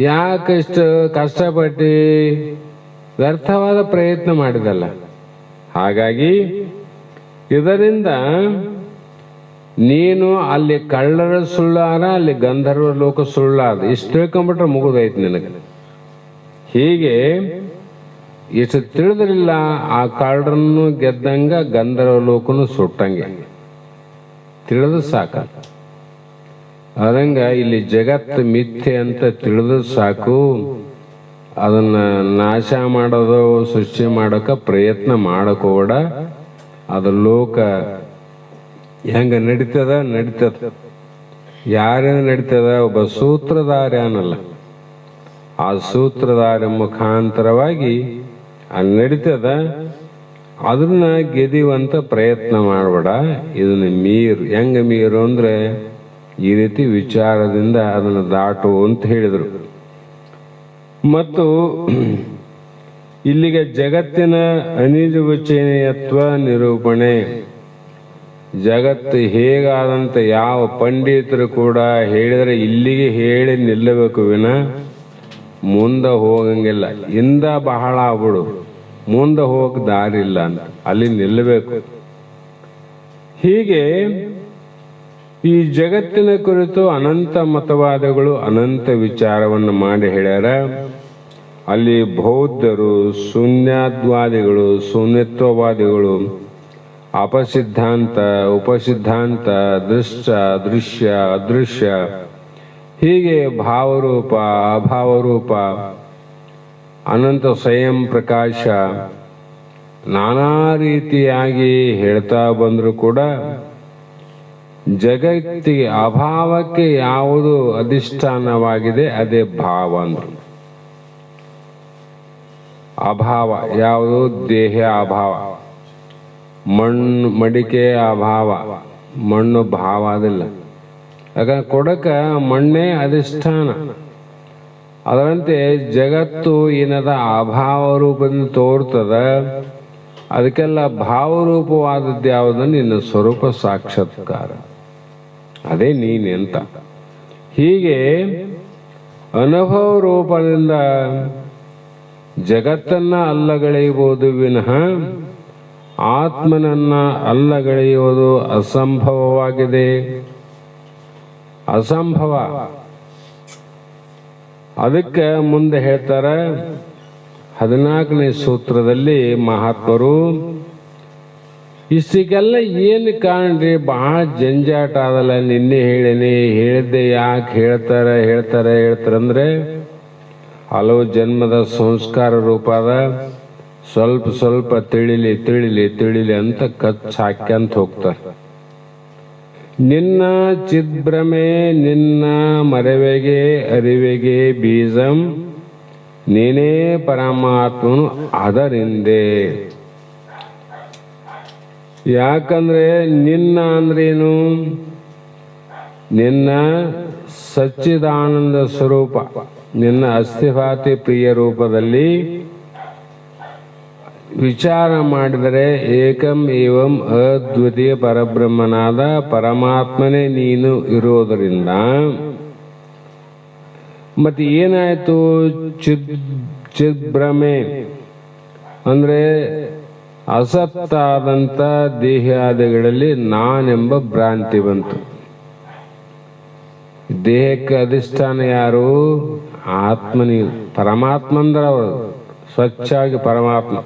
ಯಾಕಷ್ಟು ಕಷ್ಟಪಟ್ಟು ವ್ಯರ್ಥವಾದ ಪ್ರಯತ್ನ ಮಾಡಿದಲ್ಲ. ಹಾಗಾಗಿ ಇದರಿಂದ ನೀನು ಅಲ್ಲಿ ಕಳ್ಳರ ಸುಳ್ಳಾರ, ಅಲ್ಲಿ ಗಂಧರ್ವ ಲೋಕ ಸುಳ್ಳಾದ, ಇಷ್ಟು ತಿಳ್ಕೊಂಬಿಟ್ರೆ ಮುಗಿದೈತಿ ನಿನಗೆ. ಹೀಗೆ ಇಷ್ಟು ತಿಳಿದ್ರಿಲ್ಲ, ಆ ಕಳ್ಳರನ್ನು ಗೆದ್ದಂಗ ಗಂಧರ್ವ ಲೋಕನು ಸುಟ್ಟಂಗೆ ತಿಳಿದು ಸಾಕ. ಅದಂಗ ಇಲ್ಲಿ ಜಗತ್ತು ಮಿಥ್ಯೆ ಅಂತ ತಿಳಿದು ಸಾಕು. ಅದನ್ನ ನಾಶ ಮಾಡೋದು, ಸೃಷ್ಟಿ ಮಾಡೋಕ ಪ್ರಯತ್ನ ಮಾಡಕೋಡ. ಅದು ಲೋಕ ಹೆಂಗ ನಡೀತದ ಯಾರೇನು ನಡೀತದ? ಒಬ್ಬ ಸೂತ್ರಧಾರನಲ್ಲ, ಆ ಸೂತ್ರಧಾರ ಮುಖಾಂತರವಾಗಿ ನಡೀತದ. ಅದನ್ನ ಗೆದಿಯುವಂತ ಪ್ರಯತ್ನ ಮಾಡಬೇಡ. ಇದನ್ನ ಮೀರು. ಹೆಂಗ ಮೀರು ಅಂದ್ರೆ ಈ ರೀತಿ ವಿಚಾರದಿಂದ ಅದನ್ನು ದಾಟು ಅಂತ ಹೇಳಿದರು. ಮತ್ತು ಇಲ್ಲಿಗೆ ಜಗತ್ತಿನ ಅನಿರ್ವಚನೀಯತ್ವ ನಿರೂಪಣೆ. ಜಗತ್ತು ಹೇಗಾದಂತ ಯಾವ ಪಂಡಿತರು ಕೂಡ ಹೇಳಿದರೆ ಇಲ್ಲಿಗೆ ಹೇಳಿ ನಿಲ್ಲಬೇಕು ವಿನ ಮುಂದೆ ಹೋಗಂಗಿಲ್ಲ. ಇಂದ ಬಹಳ ಆಗ್ಬಿಡು, ಮುಂದೆ ಹೋಗಕ್ ದಾರಿ ಇಲ್ಲ ಅಂತ ಅಲ್ಲಿ ನಿಲ್ಲಬೇಕು. ಹೀಗೆ ಈ ಜಗತ್ತಿನ ಕುರಿತು ಅನಂತ ಮತವಾದಗಳು, ಅನಂತ ವಿಚಾರವನ್ನು ಮಾಡಿ ಹೇಳ್ಯಾರ. ಅಲ್ಲಿ ಬೌದ್ಧರು, ಶೂನ್ಯವಾದಿಗಳು, ಶೂನ್ಯತ್ವವಾದಿಗಳು, ಅಪಸಿದ್ಧಾಂತ, ಉಪಸಿದ್ಧಾಂತ, ದೃಶ್ಯ, ಅದೃಶ್ಯ, ಹೀಗೆ ಭಾವರೂಪ, ಅಭಾವರೂಪ, ಅನಂತ ಸ್ವಯಂ ಪ್ರಕಾಶ, ನಾನಾ ರೀತಿಯಾಗಿ ಹೇಳ್ತಾ ಬಂದರೂ ಕೂಡ ಜಗತ್ತಿಗೆ ಅಭಾವಕ್ಕೆ ಯಾವುದು ಅಧಿಷ್ಠಾನವಾಗಿದೆ ಅದೇ ಭಾವ ಅಂದ್ರು. ಅಭಾವ ಯಾವುದು? ದೇಹ ಅಭಾವ, ಮಡಿಕೆ ಅಭಾವ, ಮಣ್ಣು ಭಾವ ಅದಿಲ್ಲ. ಯಾಕಂದ್ರೆ ಕೊಡಕ ಮಣ್ಣೇ ಅಧಿಷ್ಠಾನ. ಅದರಂತೆ ಜಗತ್ತು ಏನದ ಅಭಾವ ರೂಪದಿಂದ ತೋರ್ತದ. ಅದಕ್ಕೆಲ್ಲ ಭಾವರೂಪವಾದದ್ದು ಯಾವುದ? ನಿನ್ನ ಸ್ವರೂಪ ಸಾಕ್ಷಾತ್ಕಾರ, ಅದೇ ನೀನೆಂತ. ಹೀಗೆ ಅನುಭವ ರೂಪದಿಂದ ಜಗತ್ತನ್ನ ಅಲ್ಲಗಳೆಯುವುದು ವಿನಃ ಆತ್ಮನನ್ನ ಅಲ್ಲಗಳೆಯುವುದು ಅಸಂಭವವಾಗಿದೆ. ಅಸಂಭವ. ಅದಕ್ಕೆ ಮುಂದೆ ಹೇಳ್ತಾರೆ 14ನೇ ಸೂತ್ರದಲ್ಲಿ ಮಹಾತ್ಮರು ಇಷ್ಟಕ್ಕೆಲ್ಲ ಏನು ಕಾಣ್ರಿ, ಬಹಳ ಜಂಜಾಟ ಆದಲ್ಲ. ನಿನ್ನೆ ಹೇಳಿದ್ದೆ ಯಾಕೆ ಹೇಳ್ತಾರೆ ಅಂದ್ರೆ ಹಲವು ಜನ್ಮದ ಸಂಸ್ಕಾರ ರೂಪದ ಸ್ವಲ್ಪ ಸ್ವಲ್ಪ ತಿಳಿಲಿ ತಿಳಿಲಿ ತಿಳಿಲಿ ಅಂತ ಕಚ್ ಹಾಕ್ಯಂತ ಹೋಗ್ತಾರೆ. ನಿನ್ನ ಚಿದ್ಭ್ರಮೆ ನಿನ್ನ ಮರೆವೆಗೆ ಅರಿವೆಗೆ ಬೀಜಂ, ನೀನೇ ಪರಮಾತ್ಮನು ಅದರಿಂದೆ. ಯಾಕಂದ್ರೆ ನಿನ್ನ ಅಂದ್ರೇನು? ನಿನ್ನ ಸಚ್ಚಿದಾನಂದ ಸ್ವರೂಪ, ನಿನ್ನ ಅಸ್ಥಿಭಾತಿ ಪ್ರಿಯ ರೂಪದಲ್ಲಿ ವಿಚಾರ ಮಾಡಿದರೆ ಏಕಂ ಏವಂ ಅದ್ವಿತೀಯ ಪರಬ್ರಹ್ಮನಾದ ಪರಮಾತ್ಮನೇ ನೀನು ಇರೋದರಿಂದ ಮತ್ತೆ ಏನಾಯ್ತು? ಚಿದ್ಭ್ರಮೆ ಅಂದ್ರೆ ಅಸತ್ತಾದಂಥ ದೇಹಾದಿಗಳಲ್ಲಿ ನಾನೆಂಬ ಭ್ರಾಂತಿ ಬಂತು. ದೇಹಕ್ಕೆ ಅಧಿಷ್ಠಾನ ಯಾರು? ಆತ್ಮನಿ. ಪರಮಾತ್ಮ ಅಂದ್ರೆ ಅವರು ಸ್ವಚ್ಛವಾಗಿ ಪರಮಾತ್ಮ.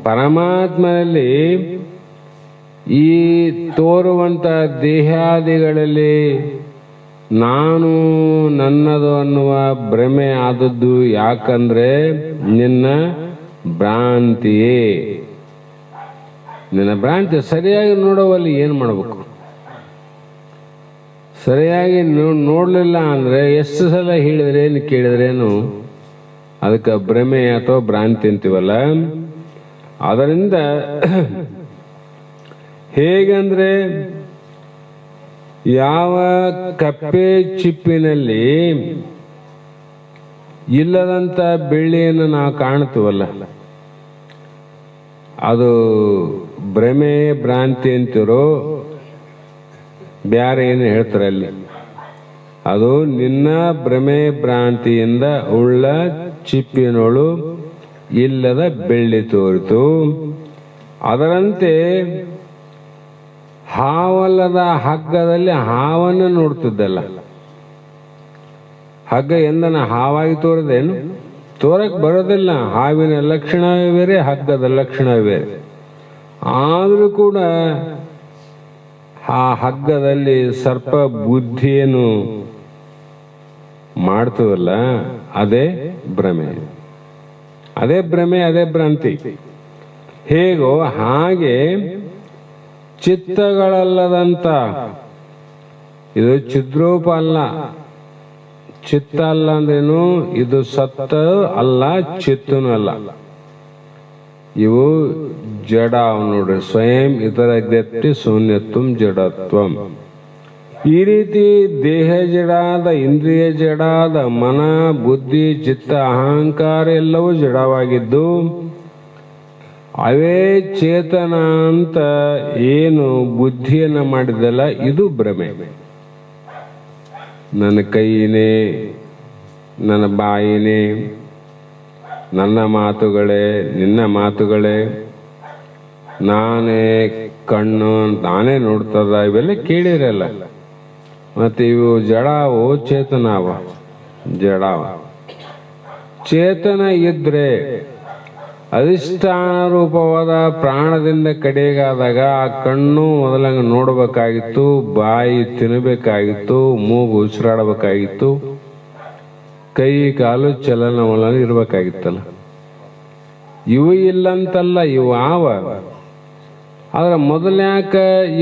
ಪರಮಾತ್ಮನಲ್ಲಿ ಈ ತೋರುವಂತ ದೇಹಾದಿಗಳಲ್ಲಿ ನಾನು ನನ್ನದು ಅನ್ನುವ ಭ್ರಮೆ ಆದದ್ದು ಯಾಕಂದ್ರೆ ನಿನ್ನ ಭ್ರಾಂತಿಯೇ. ನಿನ್ನ ಭ್ರಾಂತಿ ಸರಿಯಾಗಿ ನೋಡುವಲ್ಲಿ ಏನು ಮಾಡಬೇಕು? ಸರಿಯಾಗಿ ನೋಡಲಿಲ್ಲ ಅಂದ್ರೆ ಎಷ್ಟು ಸಲ ಹೇಳಿದ್ರೇನು ಕೇಳಿದ್ರೇನು ಅದಕ್ಕೆ ಭ್ರಮೆ ಅಥವಾ ಭ್ರಾಂತಿ ಅಂತೀವಲ್ಲ. ಅದರಿಂದ ಹೇಗಂದ್ರೆ ಯಾವ ಕಪ್ಪೆ ಚಿಪ್ಪಿನಲ್ಲಿ ಇಲ್ಲದಂತ ಬೆಳ್ಳಿಯನ್ನು ನಾವು ಕಾಣ್ತೀವಲ್ಲ, ಅದು ಭ್ರಮೆ ಭ್ರಾಂತಿ ಅಂತಿರೋ ಬ್ಯಾರೆ ಏನು ಹೇಳ್ತಾರೆ ಅಲ್ಲಿ. ಅದು ನಿನ್ನ ಭ್ರಮೆ ಭ್ರಾಂತಿಯಿಂದ ಉಳ್ಳ ಚಿಪ್ಪಿನೋಳು ಇಲ್ಲದ ಬೆಳ್ಳಿ ತೋರಿತು. ಅದರಂತೆ ಹಾವಲ್ಲದ ಹಗ್ಗದಲ್ಲಿ ಹಾವನ್ನು ನೋಡ್ತಿದ್ದಲ್ಲ. ಹಗ್ಗ ಎಂದನ ಹಾವಾಗಿ ತೋರದೇನು? ತೋರಕ್ ಬರೋದಿಲ್ಲ. ಹಾವಿನ ಲಕ್ಷಣವೇ ಬೇರೆ, ಹಗ್ಗದ ಲಕ್ಷಣವೇ ಬೇರೆ. ಆದರೂ ಕೂಡ ಆ ಹಗ್ಗದಲ್ಲಿ ಸರ್ಪ ಬುದ್ಧಿಯನ್ನು ಮಾಡ್ತವಲ್ಲ, ಅದೇ ಭ್ರಮೆ, ಅದೇ ಭ್ರಮೆ, ಅದೇ ಭ್ರಾಂತಿ. ಹೇಗೋ ಹಾಗೆ ಚಿತ್ತಗಳಲ್ಲದಂತ ಇದು ಚಿದ್ರೂಪ ಅಲ್ಲ. ಚಿತ್ತ ಅಲ್ಲ ಅಂದ್ರೇನು? ಇದು ಸತ್ತ ಅಲ್ಲ, ಚಿತ್ತನು ಅಲ್ಲ. ಇವು ಜಡ ನೋಡ್ರಿ. ಸ್ವಯಂ ಇತರ ಜ್ಞಪ್ತಿ ಶೂನ್ಯತ್ವಂ ಜಡತ್ವಂ. ಈ ರೀತಿ ದೇಹ ಜಡಾದ, ಇಂದ್ರಿಯ ಜಡಾದ, ಮನ ಬುದ್ಧಿ ಚಿತ್ತ ಅಹಂಕಾರ ಎಲ್ಲವೂ ಜಡವಾಗಿದ್ದು ಅವೇ ಚೇತನ ಅಂತ ಏನು ಬುದ್ಧಿಯನ್ನ ಮಾಡಿದಲ್ಲ, ಇದು ಭ್ರಮೆ. ನನ್ನ ಕೈನೇ, ನನ್ನ ಬಾಯಿನೇ, ನನ್ನ ಮಾತುಗಳೇ, ನಿನ್ನ ಮಾತುಗಳೇ, ನಾನೇ ಕಣ್ಣು, ನಾನೇ ನೋಡ್ತದ, ಇವೆಲ್ಲ ಕೇಳಿರಲ್ಲ. ಮತ್ತೆ ಇವು ಜಡಾವು ಚೇತನಾವ? ಜಡಾವ. ಚೇತನ ಇದ್ರೆ ಅಧಿಷ್ಠಾನ ರೂಪವಾದ ಪ್ರಾಣದಿಂದ ಕಡೆಗಾದಾಗ ಆ ಕಣ್ಣು ಮೊದಲಂಗ ನೋಡ್ಬೇಕಾಗಿತ್ತು, ಬಾಯಿ ತಿನ್ನಬೇಕಾಗಿತ್ತು, ಮೂಗು ಉಸಿರಾಡಬೇಕಾಗಿತ್ತು, ಕೈ ಕಾಲು ಚಲನವಲನ ಇರ್ಬೇಕಾಗಿತ್ತಲ್ಲ. ಇವು ಇಲ್ಲಂತಲ್ಲ, ಇವು ಆವ. ಆದ್ರೆ ಮೊದಲ್ಯಾಕ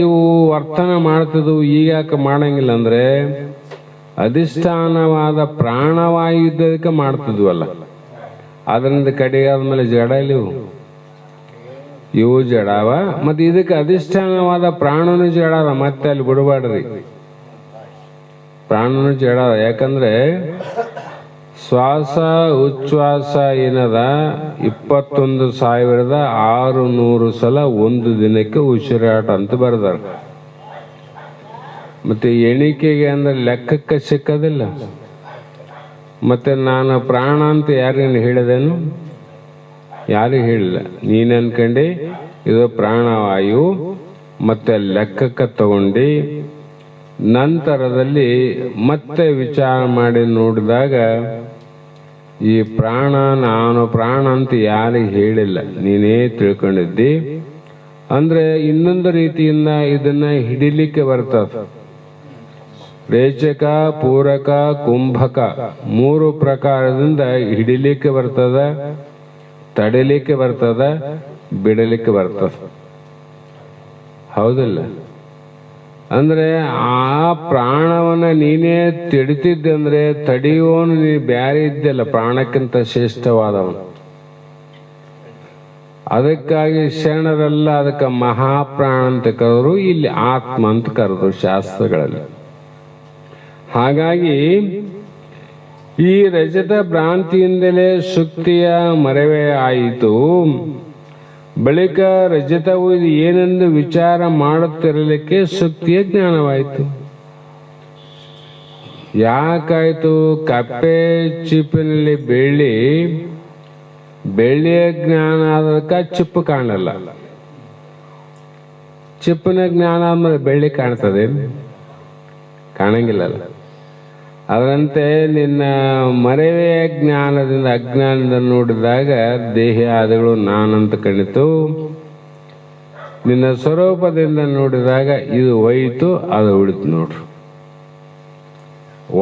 ಇವು ವರ್ತನೆ ಮಾಡ್ತಿದ್ವು, ಈಗ ಯಾಕೆ ಮಾಡಂಗಿಲ್ಲ ಅಂದ್ರೆ ಅಧಿಷ್ಠಾನವಾದ ಪ್ರಾಣವಾಯು ಇದ್ದದಕ್ಕೆ ಮಾಡ್ತಿದ್ವಲ್ಲ. ಅದರಿಂದ ಕಡೆಗಾದ್ಮೇಲೆ ಜಡ ಇವು, ಇವು ಜಡವ. ಮತ್ತೆ ಇದಕ್ಕೆ ಅಧಿಷ್ಠಾನವಾದ ಪ್ರಾಣನು ಜಡದ. ಮತ್ತೆ ಅಲ್ಲಿ ಬಿಡಬಾಡ್ರಿ, ಪ್ರಾಣನು ಜಡದ. ಯಾಕಂದ್ರೆ ಶ್ವಾಸ ಉಚ್ಛ್ವಾಸ ಏನದ 21,600 ಸಲ ಒಂದು ದಿನಕ್ಕೆ ಉಸಿರಾಟ ಅಂತ ಬರೆದಾರ. ಮತ್ತೆ ಎಣಿಕೆಗೆ ಅಂದ್ರೆ ಲೆಕ್ಕಕ್ಕೆ ಸಿಕ್ಕದಿಲ್ಲ. ಮತ್ತೆ ನಾನು ಪ್ರಾಣ ಅಂತ ಯಾರಿಗೇನು ಹೇಳಿದೇನು? ಯಾರಿಗೂ ಹೇಳಿಲ್ಲ. ನೀನ್ ಅನ್ಕಂಡು ಇದು ಪ್ರಾಣವಾಯು ಮತ್ತೆ ಲೆಕ್ಕಕ್ಕೆ ತಗೊಂಡು ನಂತರದಲ್ಲಿ ಮತ್ತೆ ವಿಚಾರ ಮಾಡಿ ನೋಡಿದಾಗ ಈ ಪ್ರಾಣ ನಾನು ಪ್ರಾಣ ಅಂತ ಯಾರಿಗೆ ಹೇಳಿಲ್ಲ, ನೀನೇ ತಿಳ್ಕೊಂಡಿದ್ದಿ. ಅಂದ್ರೆ ಇನ್ನೊಂದು ರೀತಿಯಿಂದ ಇದನ್ನ ಹಿಡಿಲಿಕ್ಕೆ ಬರ್ತದ. ರೇಚಕ, ಪೂರಕ, ಕುಂಭಕ 3 ಪ್ರಕಾರದಿಂದ ಹಿಡಿಲಿಕ್ಕೆ ಬರ್ತದ. ತಡಿಲಿಕ್ಕೆ ಬರ್ತದ, ಬಿಡಲಿಕ್ಕೆ ಬರ್ತದ. ಹೌದಿಲ್ಲ? ಅಂದ್ರೆ ಆ ಪ್ರಾಣವನ್ನ ನೀನೇ ತಿಡಿತಿದ್ದೆ ಅಂದ್ರೆ ತಡೆಯೋನು ನೀ ಬ್ಯಾರೆ ಇದ್ದಲ್ಲ, ಪ್ರಾಣಕ್ಕಿಂತ ಶ್ರೇಷ್ಠವಾದವನು. ಅದಕ್ಕಾಗಿ ಶರಣರೆಲ್ಲ ಅದಕ್ಕೆ ಮಹಾಪ್ರಾಣ ಅಂತ ಕರೆದ್ರು, ಇಲ್ಲಿ ಆತ್ಮ ಅಂತ ಕರೆದ್ರು ಶಾಸ್ತ್ರಗಳಲ್ಲಿ. ಹಾಗಾಗಿ ಈ ರಜತ ಭ್ರಾಂತಿಯಿಂದಲೇ ಶುಕ್ತಿಯ ಮರೆವೇ ಆಯಿತು. ಬಳಿಕ ರಜತವು ಇದು ಏನೆಂದು ವಿಚಾರ ಮಾಡುತ್ತಿರಲಿಕ್ಕೆ ಶುಕ್ತಿಯ ಜ್ಞಾನವಾಯಿತು. ಯಾಕಾಯ್ತು? ಕಪ್ಪೆ ಚಿಪ್ಪಿನಲ್ಲಿ ಬೆಳ್ಳಿಯ ಜ್ಞಾನ ಆದಕ್ಕ ಚಿಪ್ಪು ಕಾಣಲ್ಲ. ಚಿಪ್ಪಿನ ಜ್ಞಾನ ಆದ್ಮೇಲೆ ಬೆಳ್ಳಿ ಕಾಣ್ತದೆ? ಕಾಣಂಗಿಲ್ಲಲ್ಲ. ಅದರಂತೆ ನಿನ್ನ ಮರೆವೆಯ ಜ್ಞಾನದಿಂದ ಅಜ್ಞಾನದಿಂದ ನೋಡಿದಾಗ ದೇಹ ಆದಿಗಳು ನಾನಂತ ಕಣಿತು. ನಿನ್ನ ಸ್ವರೂಪದಿಂದ ನೋಡಿದಾಗ ಇದು ಹೋಯಿತು, ಅದು ಉಳಿತು. ನೋಡ್ರಿ,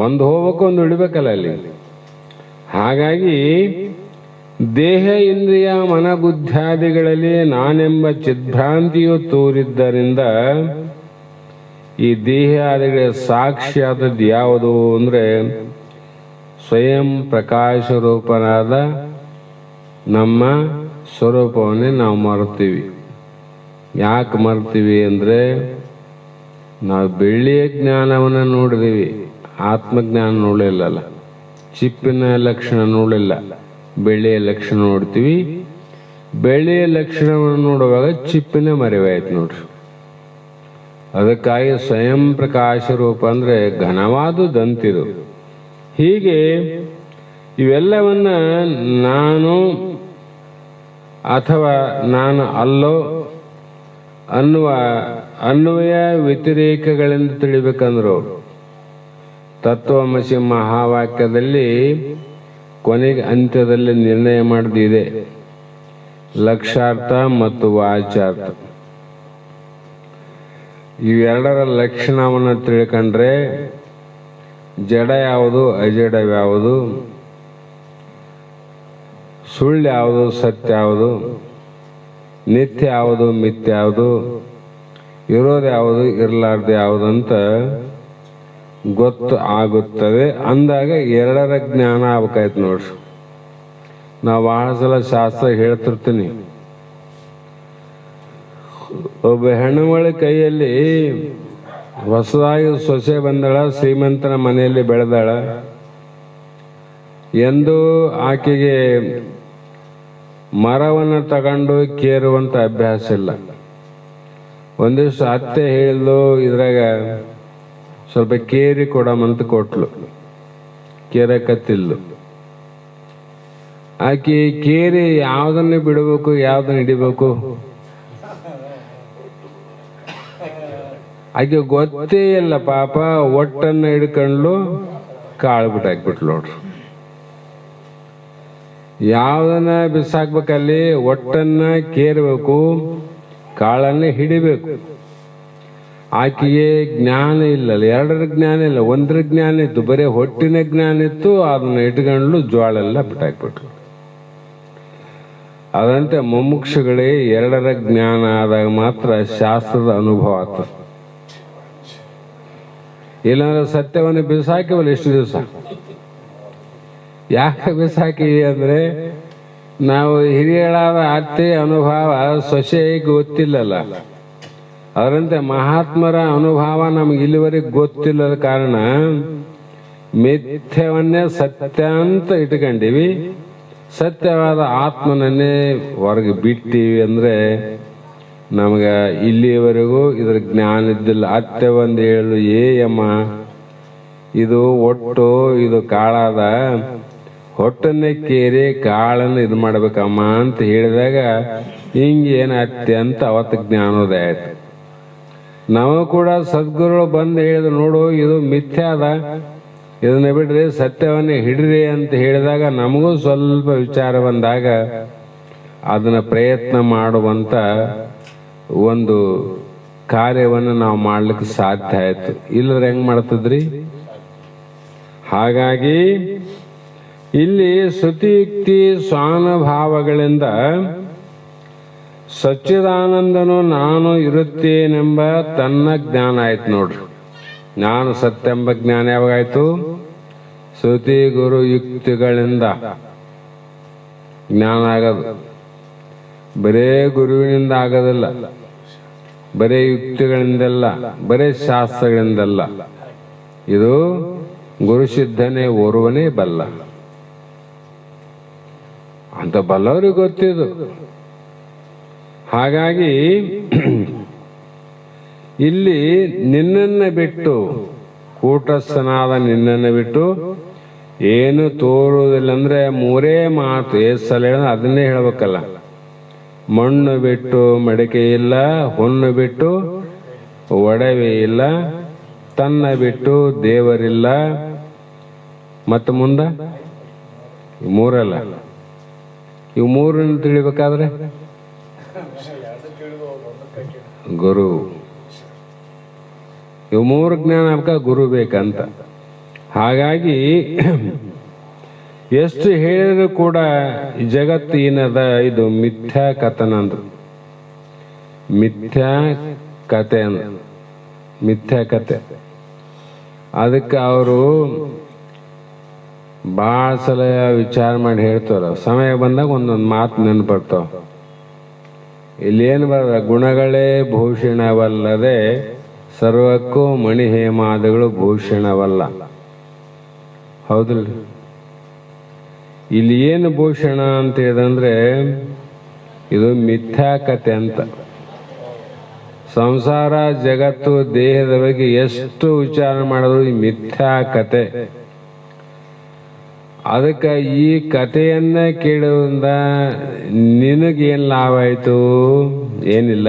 ಒಂದು ಹೋಗ್ಬೇಕು, ಒಂದು ಉಳಿಬೇಕಲ್ಲ ಅಲ್ಲಿ. ಹಾಗಾಗಿ ದೇಹ ಇಂದ್ರಿಯ ಮನಬುದ್ಧಾದಿಗಳಲ್ಲಿ ನಾನೆಂಬ ಚಿದ್ಭ್ರಾಂತಿಯು ತೋರಿದ್ದರಿಂದ ಈ ದೇಹಾದಿಗಳ ಸಾಕ್ಷಿಯಾದದ್ದು ಯಾವುದು ಅಂದ್ರೆ ಸ್ವಯಂ ಪ್ರಕಾಶ ರೂಪನಾದ ನಮ್ಮ ಸ್ವರೂಪವನ್ನೇ ನಾವು ಮರ್ತೀವಿ. ಯಾಕೆ ಮರ್ತೀವಿ ಅಂದ್ರೆ ನಾವು ಬೆಳ್ಳಿಯ ಜ್ಞಾನವನ್ನು ನೋಡಿದೀವಿ, ಆತ್ಮಜ್ಞಾನ ನೋಡಲಿಲ್ಲಲ್ಲ. ಚಿಪ್ಪಿನ ಲಕ್ಷಣ ನೋಡಲಿಲ್ಲ, ಬೆಳ್ಳಿಯ ಲಕ್ಷಣ ನೋಡ್ತೀವಿ. ಬೆಳ್ಳಿಯ ಲಕ್ಷಣವನ್ನು ನೋಡುವಾಗ ಚಿಪ್ಪಿನ ಮರೆವಾಯ್ತು ನೋಡ್ರಿ. ಅದಕ್ಕಾಗಿ ಸ್ವಯಂ ಪ್ರಕಾಶ ರೂಪ ಅಂದ್ರೆ ಘನವಾದುದಂತಿದು. ಹೀಗೆ ಇವೆಲ್ಲವನ್ನ ನಾನು ಅಥವಾ ನಾನು ಅಲ್ಲೋ ಅನ್ನುವ ಅನ್ವಯ ವ್ಯತಿರೇಕಗಳಿಂದ ತಿಳಿಬೇಕಂದ್ರು ತತ್ವಮಸಿ ಮಹಾವಾಕ್ಯದಲ್ಲಿ ಕೊನೆಗೆ ಅಂತ್ಯದಲ್ಲಿ ನಿರ್ಣಯ ಮಾಡಿದೆ, ಲಕ್ಷಾರ್ಥ ಮತ್ತು ವಾಚಾರ್ಥ. ಇವೆರಡರ ಲಕ್ಷಣವನ್ನು ತಿಳ್ಕೊಂಡ್ರೆ ಜಡ ಯಾವುದು, ಅಜಡವ್ಯಾವುದು, ಸುಳ್ಳು ಯಾವುದು, ಸತ್ಯ ಯಾವುದು, ನಿತ್ಯ ಯಾವುದು, ಮಿಥ್ಯ ಯಾವುದು, ಇರೋದು ಯಾವುದು, ಇರಲಾರ್ದು ಯಾವುದಂತ ಗೊತ್ತು ಆಗುತ್ತದೆ. ಅಂದಾಗ ಎರಡರ ಜ್ಞಾನ ಆಗ್ಬೇಕಾಯ್ತು ನೋಡ್ರಿ. ನಾವು ಬಹಳ ಸಲ ಶಾಸ್ತ್ರ ಹೇಳ್ತಿರ್ತೀನಿ. ಒಬ್ಬ ಹೆಣ್ಣುಮಗಳ ಕೈಯಲ್ಲಿ ಹೊಸದಾಗಿ ಸೊಸೆ ಬಂದಳ, ಶ್ರೀಮಂತನ ಮನೆಯಲ್ಲಿ ಬೆಳೆದಾಳ. ಎಂದು ಆಕೆಗೆ ಮರವನ್ನು ತಗೊಂಡು ಕೇರುವಂತ ಅಭ್ಯಾಸ ಇಲ್ಲ. ಒಂದಿಷ್ಟು ಅತ್ತೆ ಹೇಳಿದ್ಲು, ಇದ್ರಾಗ ಸ್ವಲ್ಪ ಕೇರಿ ಕೊಡಮಂತ ಕೊಟ್ಲು. ಕೇರಕತ್ತಿಲ್ಲು. ಆಕೆ ಕೇರಿ ಯಾವ್ದನ್ನ ಬಿಡಬೇಕು, ಯಾವ್ದನ್ನ ಹಿಡಿಬೇಕು ಆಕೆ ಗೊತ್ತೇ ಇಲ್ಲ ಪಾಪ. ಒಟ್ಟನ್ನ ಹಿಡ್ಕೊಂಡ್ಲು, ಕಾಳು ಬಿಟ್ಟಾಕ್ಬಿಟ್ಲು ನೋಡ್ರಿ. ಯಾವ್ದನ್ನ ಬಿಸಾಕ್ಬೇಕಲ್ಲಿ? ಒಟ್ಟನ್ನ ಕೇರಬೇಕು, ಕಾಳನ್ನ ಹಿಡಿಬೇಕು. ಆಕೆಗೆ ಜ್ಞಾನ ಇಲ್ಲಲ್ಲ, ಎರಡರ ಜ್ಞಾನ ಇಲ್ಲ, ಒಂದರ ಜ್ಞಾನ ಇತ್ತು, ಬರೀ ಹೊಟ್ಟಿನ ಜ್ಞಾನ ಇತ್ತು. ಅದನ್ನ ಇಟ್ಕೊಂಡ್ಲು, ಜ್ವಾಳೆಲ್ಲ ಬಿಟ್ಟಾಕ್ಬಿಟ್ಲು. ಅದಂತೆ ಮುಮುಕ್ಷುಗಳೇ ಎರಡರ ಜ್ಞಾನ ಆದಾಗ ಮಾತ್ರ ಶಾಸ್ತ್ರದ ಅನುಭವ ಆಗ್ತದೆ. ಇಲ್ಲಾಂದ್ರೆ ಸತ್ಯವನ್ನು ಬಿಸಾಕಿವಲ್ಲ ಇಷ್ಟು ದಿವಸ. ಯಾಕೆ ಬಿಸಾಕಿವಿ ಅಂದ್ರೆ ನಾವು ಹಿರಿಯಳಾದ ಅತ್ತೆ ಅನುಭವ ಸೊಸೆಗೆ ಗೊತ್ತಿಲ್ಲಲ್ಲ. ಅದರಂತೆ ಮಹಾತ್ಮರ ಅನುಭವ ನಮ್ಗೆ ಇಲ್ಲಿವರೆಗೆ ಗೊತ್ತಿಲ್ಲದ ಕಾರಣ ಮಿಥ್ಯವನ್ನೇ ಸತ್ಯ ಅಂತ ಇಟ್ಕೊಂಡಿವಿ. ಸತ್ಯವಾದ ಆತ್ಮನನ್ನೇ ಹೊರಗೆ ಬಿಟ್ಟಿವಿ. ಅಂದ್ರೆ ನಮ್ಗ ಇಲ್ಲಿಯವರೆಗೂ ಇದ್ರ ಜ್ಞಾನ ಇದ್ದಿಲ್ಲ. ಅತ್ತೆ ಒಂದು ಹೇಳು, ಅಮ್ಮ ಇದು ಒಟ್ಟು, ಇದು ಕಾಳಾದ, ಹೊಟ್ಟನ್ನೇ ಕೇರಿ ಕಾಳನ್ನು ಇದು ಮಾಡ್ಬೇಕಮ್ಮ ಅಂತ ಹೇಳಿದಾಗ ಹಿಂಗೇನು ಅತ್ತೆ ಅಂತ ಅವತ್ತು ಜ್ಞಾನೋದಯ ಆಯ್ತು. ನಾವು ಕೂಡ ಸದ್ಗುರುಗಳು ಬಂದು ಹೇಳಿದ್ರು, ನೋಡು ಇದು ಮಿಥ್ಯ ಅದ, ಇದನ್ನ ಬಿಡ್ರಿ, ಸತ್ಯವನ್ನೇ ಹಿಡ್ರಿ ಅಂತ ಹೇಳಿದಾಗ ನಮಗೂ ಸ್ವಲ್ಪ ವಿಚಾರ ಬಂದಾಗ ಅದನ್ನ ಪ್ರಯತ್ನ ಮಾಡುವಂತ ಒಂದು ಕಾರ್ಯವನ್ನು ನಾವು ಮಾಡ್ಲಿಕ್ಕೆ ಸಾಧ್ಯ ಆಯ್ತು. ಇಲ್ಲದ್ರೆ ಹೆಂಗ್ ಮಾಡ್ತದ್ರಿ? ಹಾಗಾಗಿ ಇಲ್ಲಿ ಶ್ರುತಿಯುಕ್ತಿ ಸ್ವಾನುಭಾವಗಳಿಂದ ಸಚ್ಚಿದಾನಂದನು ನಾನು ಇರುತ್ತೇನೆಂಬ ತನ್ನ ಜ್ಞಾನ ಆಯ್ತು ನೋಡ್ರಿ. ನಾನು ಸತ್ಯ ಎಂಬ ಜ್ಞಾನ ಯಾವಾಗಾಯ್ತು? ಶ್ರುತಿ ಗುರು ಯುಕ್ತಿಗಳಿಂದ ಜ್ಞಾನ ಆಗೋದು. ಬರೇ ಗುರುವಿನಿಂದ ಆಗೋದಿಲ್ಲ, ಬರೇ ಯುಕ್ತಿಗಳಿಂದಲ್ಲ, ಬರೇ ಶಾಸ್ತ್ರಗಳಿಂದಲ್ಲ. ಇದು ಗುರುಸಿದ್ಧನೇ ಓರ್ವನೇ ಬಲ್ಲ ಅಂತ ಬಲ್ಲವ್ರಿಗೆ ಗೊತ್ತಿದು. ಹಾಗಾಗಿ ಇಲ್ಲಿ ನಿನ್ನನ್ನು ಬಿಟ್ಟು, ಕೂಟಸ್ಥನಾದ ನಿನ್ನನ್ನು ಬಿಟ್ಟು ಏನು ತೋರುವುದಿಲ್ಲ. ಅಂದ್ರೆ ಮೂರೇ ಮಾತು ಎಷ್ಟು ಸಲ ಹೇಳಿದ್ರೆ ಅದನ್ನೇ ಹೇಳ್ಬೇಕಲ್ಲ. ಮಣ್ಣು ಬಿಟ್ಟು ಮಡಿಕೆ ಇಲ್ಲ, ಹೊನ್ನು ಬಿಟ್ಟು ಒಡವೆ ಇಲ್ಲ, ತನ್ನ ಬಿಟ್ಟು ದೇವರಿಲ್ಲ, ಮತ್ತು ಮುಂದ ಮೂರಲ್ಲ. ಇವು ಮೂರನ್ನು ತಿಳಿಬೇಕಾದ್ರೆ ಗುರು, ಇವು ಮೂರು ಜ್ಞಾನ ಆಗ್ಬೇಕ, ಗುರು ಬೇಕಂತ. ಹಾಗಾಗಿ ಎಷ್ಟು ಹೇಳಿದ್ರು ಕೂಡ ಈ ಜಗತ್ತು ಏನದ, ಇದು ಮಿಥ್ಯಾ ಕಥನ ಅಂದ್ರು. ಮಿಥ್ಯಾ ಕತೆ ಅಂದ, ಮಿಥ್ಯಾ ಕತೆ. ಅದಕ್ಕೆ ಅವರು ಭಾಳ ಸಲ ವಿಚಾರ ಮಾಡಿ ಹೇಳ್ತಾರ. ಸಮಯ ಬಂದಾಗ ಒಂದೊಂದು ಮಾತು ನೆನಪಡ್ತಾವ. ಇಲ್ಲೇನು ಬರ, ಗುಣಗಳೇ ಭೂಷಣವಲ್ಲದೆ ಸರ್ವಕ್ಕೂ ಮಣಿ ಹೇಮಾದಿಗಳು ಭೂಷಣವಲ್ಲ. ಹೌದಿಲ್ಲ? ಇಲ್ಲಿ ಏನು ಭೂಷಣ ಅಂತ ಹೇಳಿದ್ರೆ ಇದು ಮಿಥ್ಯಾ ಕತೆ ಅಂತ. ಸಂಸಾರ ಜಗತ್ತು ದೇಹದ ಬಗ್ಗೆ ಎಷ್ಟು ವಿಚಾರ ಮಾಡಿದ್ರು ಈ ಮಿಥ್ಯಾ ಕತೆ. ಅದಕ್ಕೆ ಈ ಕಥೆಯನ್ನ ಕೇಳೋದ್ರಿಂದ ನಿನಗೇನು ಲಾಭ ಆಯಿತು? ಏನಿಲ್ಲ.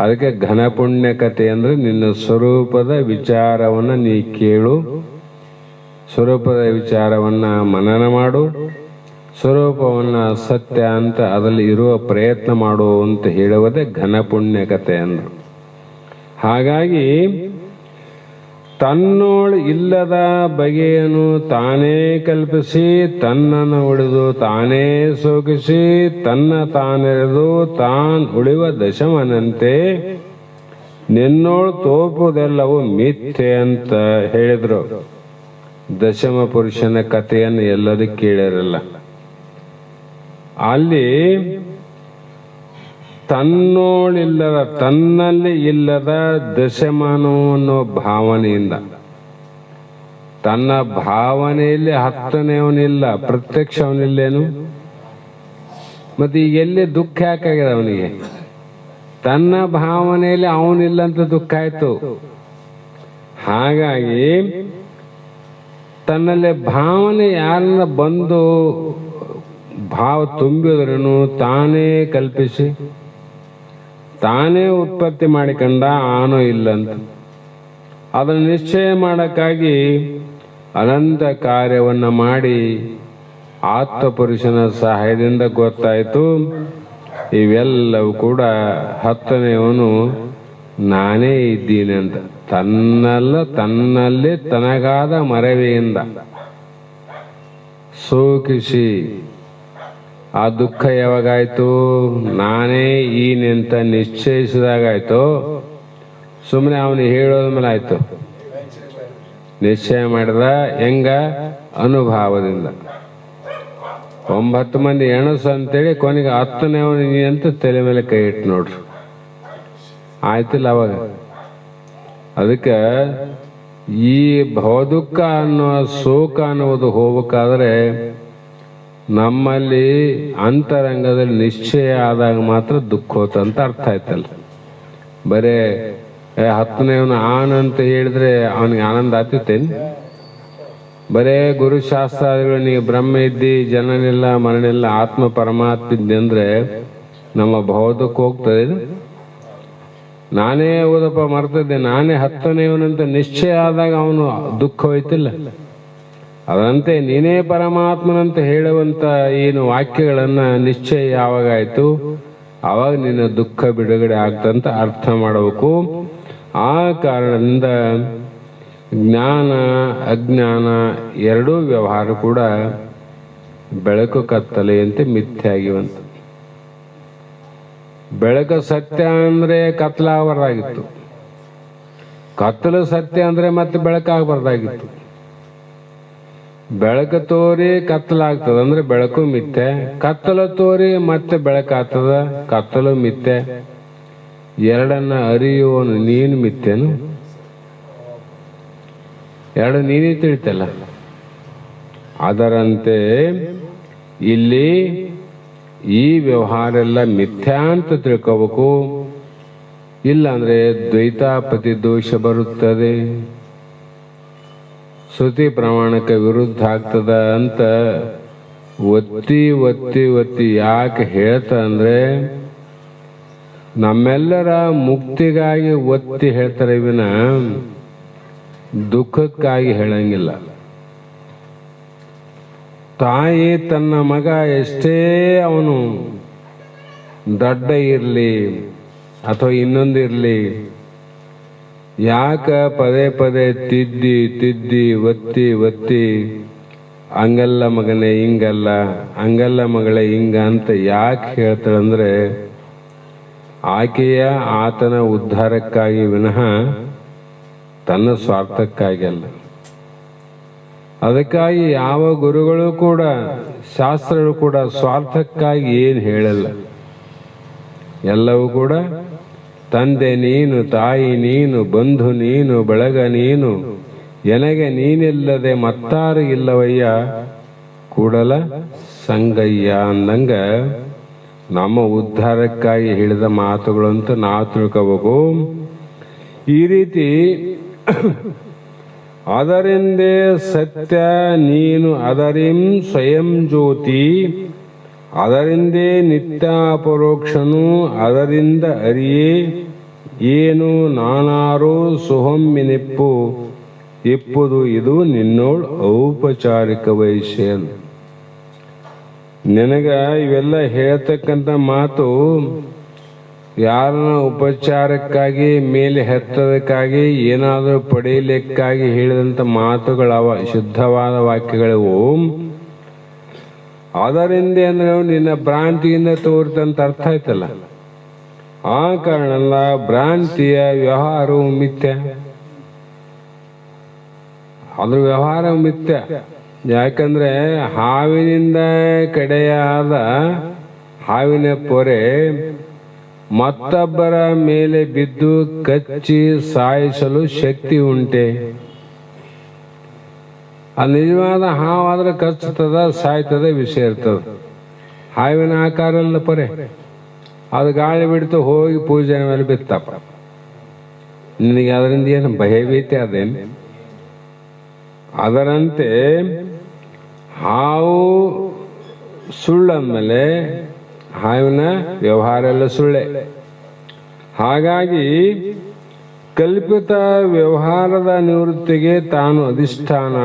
ಅದಕ್ಕೆ ಘನಪುಣ್ಯ ಕಥೆ ಅಂದ್ರೆ ನಿನ್ನ ಸ್ವರೂಪದ ವಿಚಾರವನ್ನು ನೀ ಕೇಳು, ಸ್ವರೂಪದ ವಿಚಾರವನ್ನ ಮನನ ಮಾಡು, ಸ್ವರೂಪವನ್ನ ಸತ್ಯ ಅಂತ ಅದರಲ್ಲಿ ಇರುವ ಪ್ರಯತ್ನ ಮಾಡು ಅಂತ ಹೇಳುವುದೇ ಘನಪುಣ್ಯ ಕಥೆ ಅಂದ್ರು. ಹಾಗಾಗಿ ತನ್ನೋಳು ಇಲ್ಲದ ಬಗೆಯನ್ನು ತಾನೇ ಕಲ್ಪಿಸಿ, ತನ್ನನ್ನು ಉಳಿದು ತಾನೇ ಸೋಕಿಸಿ, ತನ್ನ ತಾನೆರೆದು ತಾನ್ ಉಳಿಯುವ ದಶಮನಂತೆ ನಿನ್ನೋಳು ತೋಪುದೆಲ್ಲವೂ ಮಿಥ್ಯೆ ಅಂತ ಹೇಳಿದ್ರು. ದಶಮ ಪುರುಷನ ಕಥೆಯನ್ನು ಎಲ್ಲರೂ ಕೇಳಿರಲ್ಲ. ಅಲ್ಲಿ ತನ್ನೋಳಿಲ್ಲದ, ತನ್ನಲ್ಲಿ ಇಲ್ಲದ ದಶಮಾನು ಅನ್ನೋ ಭಾವನೆಯಿಂದ, ತನ್ನ ಭಾವನೆಯಲ್ಲಿ ಹತ್ತನೇವನಿಲ್ಲ, ಪ್ರತ್ಯಕ್ಷ ಅವನಿಲ್ಲೇನು. ಮತ್ತೆ ಈಗ ಎಲ್ಲಿ ದುಃಖ ಯಾಕಾಗಿದೆ ಅವನಿಗೆ? ತನ್ನ ಭಾವನೆಯಲ್ಲಿ ಅವನಿಲ್ಲ ಅಂತ ದುಃಖ ಆಯ್ತು. ಹಾಗಾಗಿ ತನ್ನಲ್ಲಿ ಭಾವನೆ ಯಾರನ್ನ ಬಂದು ಭಾವ ತುಂಬಿದ್ರೂ ತಾನೇ ಕಲ್ಪಿಸಿ ತಾನೇ ಉತ್ಪತ್ತಿ ಮಾಡಿಕೊಂಡ ಆನೋ ಇಲ್ಲಂತ ಅದನ್ನು ನಿಶ್ಚಯ ಮಾಡಕ್ಕಾಗಿ ಅನಂತ ಕಾರ್ಯವನ್ನು ಮಾಡಿ ಆತ್ಮಪುರುಷನ ಸಹಾಯದಿಂದ ಗೊತ್ತಾಯಿತು ಇವೆಲ್ಲವೂ ಕೂಡ ಹತ್ತನೆಯವನು ನಾನೇ ಇದ್ದೀನಿ ಅಂತ. ತನ್ನಲ್ಲಿ ತನಗಾದ ಮರವೆಯಿಂದ ಸೋಕಿಸಿ ಆ ದುಃಖ ಯಾವಾಗಾಯ್ತು? ನಾನೇ ಈನೆಂತ ನಿಶ್ಚಯಿಸಿದಾಗಾಯ್ತು. ಸುಮ್ಮನೆ ಅವನು ಹೇಳೋದ ಮೇಲೆ ಆಯ್ತು. ನಿಶ್ಚಯ ಮಾಡಿದ ಹೆಂಗ? ಅನುಭಾವದಿಂದ. 9 ಮಂದಿ ಎಣಸು ಅಂತೇಳಿ ಕೊನೆಗೆ 10ನೇವನು ಅಂತ ತಲೆ ಮೇಲೆ ಕೈ ಇಟ್ಟು ನೋಡ್ರಿ, ಆಯ್ತಿಲ್ಲ ಅವಾಗ. ಅದಕ್ಕೆ ಈ ಭವದುಃಖ ಅನ್ನುವ ಶೋಕ ಅನ್ನುವುದು ಹೋಗ್ಬೇಕಾದ್ರೆ ನಮ್ಮಲ್ಲಿ ಅಂತರಂಗದಲ್ಲಿ ನಿಶ್ಚಯ ಆದಾಗ ಮಾತ್ರ ದುಃಖ ಹೋತಂತ ಅರ್ಥ ಆಯ್ತಲ್ಲ. ಬರೇ 10ನೇವನು ಅಂತ ಹೇಳಿದ್ರೆ ಅವನಿಗೆ ಆನಂದ ಆಗ್ತಿತ್ತೇನು? ಬರೇ ಗುರುಶಾಸ್ತ್ರಾದಿಗಳು ನೀವು ಬ್ರಹ್ಮ ಇದ್ದಿ, ಜನನಿಲ್ಲ ಮರಣಿಲ್ಲ, ಆತ್ಮ ಪರಮಾತ್ಮ ಇದ್ದಿ ಅಂದ್ರೆ ನಮ್ಮ ಭವದುಃಖ ಹೋಗ್ತದೆ. ನಾನೇ ಓದಪ್ಪ ಮರ್ತದ್ದೆ, ನಾನೇ 10ನೇವನಂತ ನಿಶ್ಚಯ ಆದಾಗ ಅವನು ದುಃಖ ಹೋಯ್ತಿಲ್ಲ. ಅದರಂತೆ ನೀನೇ ಪರಮಾತ್ಮನಂತ ಹೇಳುವಂತ ಏನು ವಾಕ್ಯಗಳನ್ನ ನಿಶ್ಚಯ ಯಾವಾಗಾಯ್ತು ಆವಾಗ ನಿನ್ನ ದುಃಖ ಬಿಡುಗಡೆ ಆಗ್ತಂತ ಅರ್ಥ ಮಾಡಬೇಕು. ಆ ಕಾರಣದಿಂದ ಜ್ಞಾನ ಅಜ್ಞಾನ ಎರಡೂ ವ್ಯವಹಾರ ಕೂಡ ಬೆಳಕು ಕತ್ತಲೆಯಂತೆ ಮಿಥ್ಯೆ ಆಗಿವಂತ. ಬೆಳಕು ಸತ್ಯ ಅಂದ್ರೆ ಕತ್ತಲಾಗಬಾರ್ದಾಗಿತ್ತು, ಕತ್ತಲು ಸತ್ಯ ಅಂದ್ರೆ ಮತ್ತೆ ಬೆಳಕಾಗಬಾರ್ದಾಗಿತ್ತು. ಬೆಳಕು ತೋರಿ ಕತ್ತಲಾಗ್ತದ ಅಂದ್ರೆ ಬೆಳಕು ಮಿಥ್ಯೆ, ಕತ್ತಲು ತೋರಿ ಮತ್ತೆ ಬೆಳಕಾಗ್ತದ ಕತ್ತಲು ಮಿಥ್ಯೆ. ಎರಡನ್ನ ಅರಿಯುವನು ನೀನು ಮಿಥ್ಯನು, ಎರಡು ನೀನೇ ತಿಳಿತಲ್ಲ. ಅದರಂತೆ ಇಲ್ಲಿ ಈ ವ್ಯವಹಾರ ಎಲ್ಲ ಮಿಥ್ಯಾ ಅಂತ ತಿಳ್ಕೋಬೇಕು. ಇಲ್ಲಾಂದ್ರೆ ದ್ವೈತಾಪತಿ ದೋಷ ಬರುತ್ತದೆ, ಶ್ರುತಿ ಪ್ರಮಾಣಕ್ಕೆ ವಿರುದ್ಧ ಆಗ್ತದ ಅಂತ ಒತ್ತಿ ಒತ್ತಿ ಒತ್ತಿ ಯಾಕೆ ಹೇಳ್ತ ಅಂದ್ರೆ ನಮ್ಮೆಲ್ಲರ ಮುಕ್ತಿಗಾಗಿ ಒತ್ತಿ ಹೇಳ್ತಾರೆ ವಿನ ದುಃಖಕ್ಕಾಗಿ ಹೇಳಂಗಿಲ್ಲ. ತಾಯಿ ತನ್ನ ಮಗ ಎಷ್ಟೇ ಅವನು ದೊಡ್ಡ ಇರಲಿ ಅಥವಾ ಇನ್ನೊಂದಿರಲಿ, ಯಾಕ ಪದೇ ಪದೇ ತಿದ್ದಿ ತಿದ್ದಿ ಒತ್ತಿ ಒತ್ತಿ ಹಂಗಲ್ಲ ಮಗನೇ ಹಿಂಗಲ್ಲ, ಹಂಗಲ್ಲ ಮಗಳೇ ಹಿಂಗ ಅಂತ ಯಾಕೆ ಹೇಳ್ತಾಳಂದ್ರೆ ಆಕೆಯ ಆತನ ಉದ್ಧಾರಕ್ಕಾಗಿ ವಿನಃ ತನ್ನ ಸ್ವಾರ್ಥಕ್ಕಾಗಿ ಅಲ್ಲ. ಅದಕ್ಕಾಗಿ ಯಾವ ಗುರುಗಳು ಕೂಡ ಶಾಸ್ತ್ರಗಳು ಕೂಡ ಸ್ವಾರ್ಥಕ್ಕಾಗಿ ಏನು ಹೇಳಲ್ಲ. ಎಲ್ಲವೂ ಕೂಡ ತಂದೆ ನೀನು, ತಾಯಿ ನೀನು, ಬಂಧು ನೀನು, ಬಳಗ ನೀನು, ಎನಗೆ ನೀನಿಲ್ಲದೆ ಮತ್ತಾರು ಇಲ್ಲವಯ್ಯ ಕೂಡಲ ಸಂಗಯ್ಯ ಅಂದಂಗ ನಮ್ಮ ಉದ್ಧಾರಕ್ಕಾಗಿ ಹೇಳಿದ ಮಾತುಗಳು ಅಂತ ನಾವು ತಿಳ್ಕೋಬೇಕು. ಈ ರೀತಿ ಅದರಿಂದೇ ಸತ್ಯ ನೀನು ಅದರಿಂ ಸ್ವಯಂ ಜ್ಯೋತಿ, ಅದರಿಂದೇ ನಿತ್ಯ ಅಪರೋಕ್ಷನು ಅದರಿಂದ ಅರಿಯೇ ಏನು ನಾನಾರೋ ಸುಹೊಮ್ಮಿನಿಪ್ಪು ಇಪ್ಪುದು ಇದು ನಿನ್ನೋಳ್ ಔಪಚಾರಿಕ ವೈಶ್ಯ. ನಿನಗ ಇವೆಲ್ಲ ಹೇಳ್ತಕ್ಕಂಥ ಮಾತು ಯಾರನ್ನ ಉಪಚಾರಕ್ಕಾಗಿ ಮೇಲೆ ಹತ್ತದಕ್ಕಾಗಿ ಏನಾದರೂ ಪಡೆಯಲಿಕ್ಕಾಗಿ ಹೇಳಿದಂಥ ಮಾತುಗಳವ, ಶುದ್ಧವಾದ ವಾಕ್ಯಗಳಿವು. ಅದರಿಂದ ಅಂದ್ರೆ ನಿನ್ನ ಭ್ರಾಂತಿಯಿಂದ ತೋರ್ತಂತ ಅರ್ಥ ಆಯ್ತಲ್ಲ. ಆ ಕಾರಣ ಭ್ರಾಂತಿಯ ವ್ಯವಹಾರವು ಮಿಥ್ಯ, ಅದ್ರ ವ್ಯವಹಾರ ಮಿಥ್ಯ. ಯಾಕಂದ್ರೆ ಹಾವಿನಿಂದ ಕಡೆಯಾದ ಹಾವಿನ ಪೊರೆ ಮತ್ತೊಬ್ಬರ ಮೇಲೆ ಬಿದ್ದು ಕಚ್ಚಿ ಸಾಯಿಸಲು ಶಕ್ತಿ ಉಂಟೆ? ಅದು ನಿಜವಾದ ಹಾವಾದ್ರೆ ಕಚ್ಚುತ್ತದ, ಸಾಯ್ತದ, ವಿಷ ಇರ್ತದ. ಹಾವಿನ ಆಕಾರ ಅಲ್ಲ ಪೊರೆ, ಅದು ಗಾಳಿ ಬಿಡ್ತು ಹೋಗಿ ಪೂಜೆ ಮೇಲೆ ಬಿತ್ತಪ್ಪ. ನಿನಗೆ ಅದರಿಂದ ಏನು ಭಯಭೀತಿ ಅದೇನು? ಅದರಂತೆ ಹಾವು ಸುಳ್ಳಂದ್ಮೇಲೆ ಹಾವಿನ ವ್ಯವಹಾರ ಎಲ್ಲ ಸುಳ್ಳೆ. ಹಾಗಾಗಿ ಕಲ್ಪಿತ ವ್ಯವಹಾರದ ನಿವೃತ್ತಿಗೆ ತಾನು ಅಧಿಷ್ಠಾನ.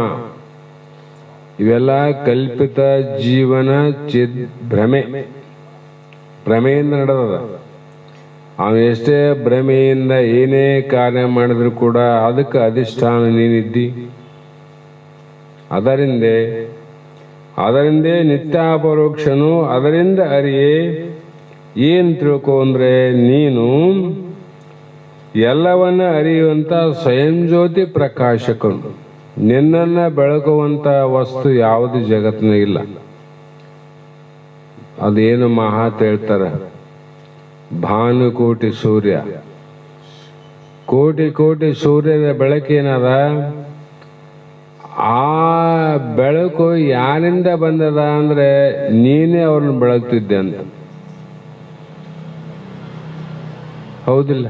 ಇವೆಲ್ಲ ಕಲ್ಪಿತ ಜೀವನ ಭ್ರಮೆಯಿಂದ ನಡೆದದ. ಅವನು ಎಷ್ಟೇ ಭ್ರಮೆಯಿಂದ ಏನೇ ಕಾರ್ಯ ಮಾಡಿದ್ರು ಕೂಡ ಅದಕ್ಕೆ ಅಧಿಷ್ಠಾನ ನೀನಿದ್ದಿ. ಅದರಿಂದೇ ನಿತ್ಯಾಪರೋಕ್ಷನು ಅದರಿಂದ ಅರಿಯೇ ಏನು ತಿಳ್ಕೊ ಅಂದ್ರೆ ನೀನು ಎಲ್ಲವನ್ನ ಅರಿಯುವಂತ ಸ್ವಯಂ ಜ್ಯೋತಿ ಪ್ರಕಾಶಕನು. ನಿನ್ನನ್ನ ಬೆಳಗುವಂತ ವಸ್ತು ಯಾವುದು ಜಗತ್ತಿನಾಗಿಲ್ಲ. ಅದೇನು ಮಹಾತ್ ಹೇಳ್ತಾರ, ಭಾನುಕೋಟಿ ಸೂರ್ಯ, ಕೋಟಿ ಕೋಟಿ ಸೂರ್ಯದ ಬೆಳಕೇನದ, ಆ ಬೆಳಕು ಯಾರಿಂದ ಬಂದದ ಅಂದ್ರೆ ನೀನೇ ಅವ್ರನ್ನ ಬೆಳಗ್ತಿದ್ದೆ ಅಂತ. ಹೌದಿಲ್ಲ?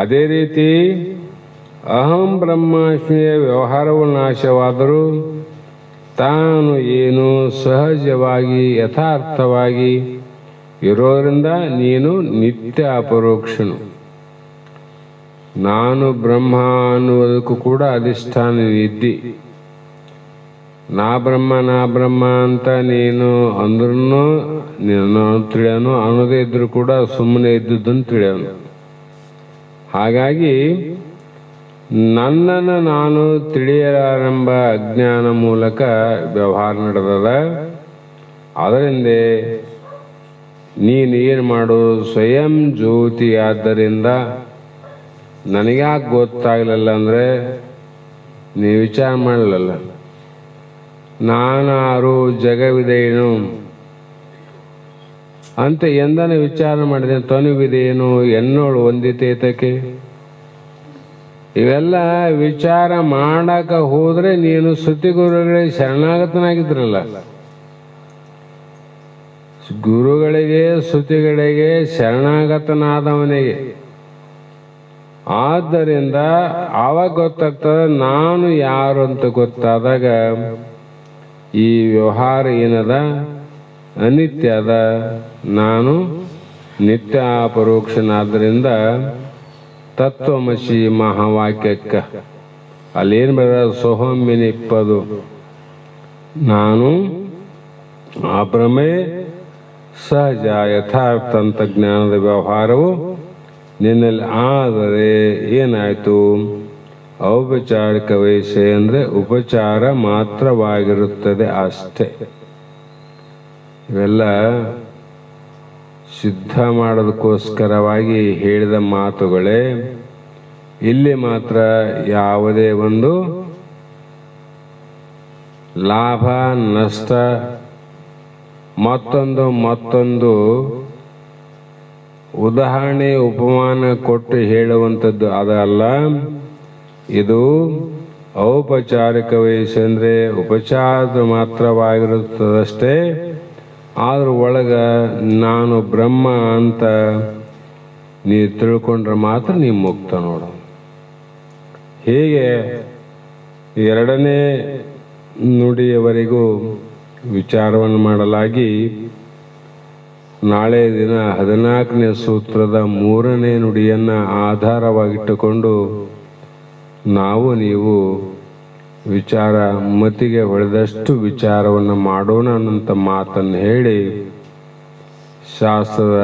ಅದೇ ರೀತಿ ಅಹಂ ಬ್ರಹ್ಮಾಸ್ಮಿಯ ವ್ಯವಹಾರವು ನಾಶವಾದರೂ ತಾನು ಏನು ಸಹಜವಾಗಿ ಯಥಾರ್ಥವಾಗಿ ಇರೋದ್ರಿಂದ ನೀನು ನಿತ್ಯ ಅಪರೋಕ್ಷನು. ನಾನು ಬ್ರಹ್ಮ ಅನ್ನುವುದಕ್ಕೂ ಕೂಡ ಅಧಿಷ್ಠಾನ ಇದ್ದಿ. ನಾ ಬ್ರಹ್ಮ ಅಂತ ನೀನು ಅಂದ್ರೂ ನೀನು ತಿಳಿಯೋನು, ಅನ್ನೋದೇ ಇದ್ರು ಕೂಡ ಸುಮ್ಮನೆ ಇದ್ದುದನ್ನು ತಿಳಿಯೋನು. ಹಾಗಾಗಿ ನನ್ನನ್ನು ನಾನು ತಿಳಿಯಲಾರೆಂಬ ಅಜ್ಞಾನ ಮೂಲಕ ವ್ಯವಹಾರ ನಡೆದದ. ಅದರಿಂದ ನೀನು ಏನು ಮಾಡು, ಸ್ವಯಂ ಜ್ಯೋತಿ ಆದ್ದರಿಂದ ನನಗ್ಯಾಕೆ ಗೊತ್ತಾಗಲಿಲ್ಲ ಅಂದರೆ ನೀ ವಿಚಾರ ಮಾಡಲಿಲ್ಲ. ನಾನಾರು ಜಗವಿದೆಯೇನು ಅಂತ ಎಂದನ ವಿಚಾರ ಮಾಡಿದೆ. ತನುವಿದೇನು ಎನ್ನೋಳು ಒಂದಿತೇತಕ್ಕೆ. ಇವೆಲ್ಲ ವಿಚಾರ ಮಾಡಕ ಹೋದ್ರೆ ನೀನು ಶ್ರುತಿಗುರುಗಳಿಗೆ ಶರಣಾಗತನಾಗಿದ್ರಲ್ಲ. ಗುರುಗಳಿಗೆ ಶ್ರುತಿಗಳಿಗೆ ಶರಣಾಗತನಾದವನಿಗೆ. ಆದ್ದರಿಂದ ಆವಾಗ ಗೊತ್ತಾಗ್ತದೆ ನಾನು ಯಾರು ಅಂತ. ಗೊತ್ತಾದಾಗ ಈ ವ್ಯವಹಾರ ಏನದ ಅನಿತ್ಯ ಅದ, ನಾನು ನಿತ್ಯ ಅಪರೋಕ್ಷನಾದ್ದರಿಂದ ತತ್ವಮಸಿ ಮಹಾವಾಕ್ಯಕ್ಕ ಅಲ್ಲೇನು ಬರ ಸೋಹಮ್ಮಿನಿಪ್ಪದು ನಾನು ಅಪ್ರಮೇಯ ಸಹಜ ಯಥಾರ್ಥ ಅಂತ ಜ್ಞಾನದ ವ್ಯವಹಾರವು ನಿನ್ನಲ್ಲಿ ಆದರೆ ಏನಾಯಿತು? ಔಪಚಾರಿಕ ವಯಸ್ಸೆ ಅಂದರೆ ಉಪಚಾರ ಮಾತ್ರವಾಗಿರುತ್ತದೆ ಅಷ್ಟೇ. ಇವೆಲ್ಲ ಸಿದ್ಧ ಮಾಡೋದಕ್ಕೋಸ್ಕರವಾಗಿ ಹೇಳಿದ ಮಾತುಗಳೇ. ಇಲ್ಲಿ ಮಾತ್ರ ಯಾವುದೇ ಒಂದು ಲಾಭ ನಷ್ಟ ಮತ್ತೊಂದು ಉದಾಹರಣೆ ಉಪಮಾನ ಕೊಟ್ಟು ಹೇಳುವಂಥದ್ದು ಅದಲ್ಲ. ಇದು ಔಪಚಾರಿಕ ವಯಸ್ಸು ಅಂದರೆ ಉಪಚಾರದ ಮಾತ್ರವಾಗಿರುತ್ತದಷ್ಟೇ. ಆದ್ರ ಒಳಗ ನಾನು ಬ್ರಹ್ಮ ಅಂತ ನೀ ತಿಳ್ಕೊಂಡ್ರೆ ಮಾತ್ರ ನೀ ಮುಕ್ತ ನೋಡು. ಹೀಗೆ ಎರಡನೇ ನುಡಿಯವರೆಗೂ ವಿಚಾರವನ್ನು ಮಾಡಲಾಗಿ ನಾಳೆ ದಿನ 14ನೇ ಸೂತ್ರದ 3ನೇ ನುಡಿಯನ್ನು ಆಧಾರವಾಗಿಟ್ಟುಕೊಂಡು ನಾವು ನೀವು ವಿಚಾರ ಮತಿಗೆ ಹೊಳೆದಷ್ಟು ವಿಚಾರವನ್ನು ಮಾಡೋಣ ಅನ್ನಂಥ ಮಾತನ್ನು ಹೇಳಿ ಶಾಸ್ತ್ರದ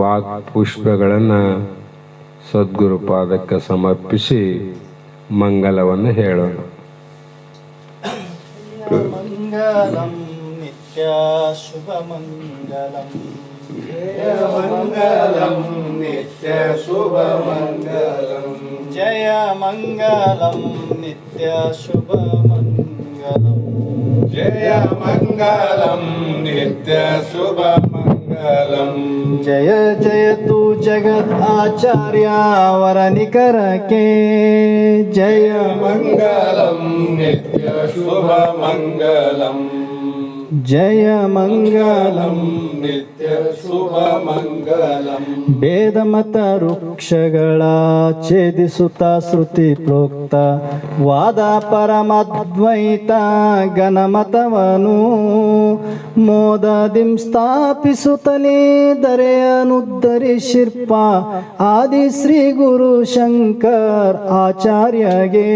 ವಾಕ್ ಪುಷ್ಪಗಳನ್ನು ಸದ್ಗುರುಪಾದಕ್ಕೆ ಸಮರ್ಪಿಸಿ ಮಂಗಲವನ್ನು ಹೇಳೋಣ. ಮಂಗಲಂ ನಿತ್ಯ ಶುಭ ಮಂಗಲಂ, ಮಂಗಲಂ ನಿತ್ಯ ಶುಭ ಮಂಗಲಂ, ಜಯ ಮಂಗಲಂ ನಿತ್ಯ ಶುಭ ಮಂಗಲಂ, ಜಯ ಮಂಗಲಂ ನಿತ್ಯ ಶುಭ ಮಂಗಲಂ. ಜಯ ಜಯತು ಜಗದ್ ಆಚಾರ್ಯ ವರನಿಕರಕೆ, ಜಯ ಮಂಗಲಂ ನಿತ್ಯ ಶುಭ ಮಂಗಲಂ, ಜಯ ಮಂಗಲಂ ನಿತ್ಯ ಶುಭ ಮಂಗಲಂ. ಭೇದ ಮತ ವೃಕ್ಷಗಳ ಛೇದಿಸುತ್ತ ಶ್ರುತಿ ಪ್ರೋಕ್ತ ವಾದ ಪರಮದ್ವೈತ ಗಣಮತವನು ಮೋದದಿಂ ಸ್ಥಾಪಿಸುತ್ತಲೇ ದರೆಯನುದ್ಧರಿಸಿರ್ಪ ಆದಿ ಶ್ರೀ ಗುರು ಶಂಕರ್ ಆಚಾರ್ಯಗೆ.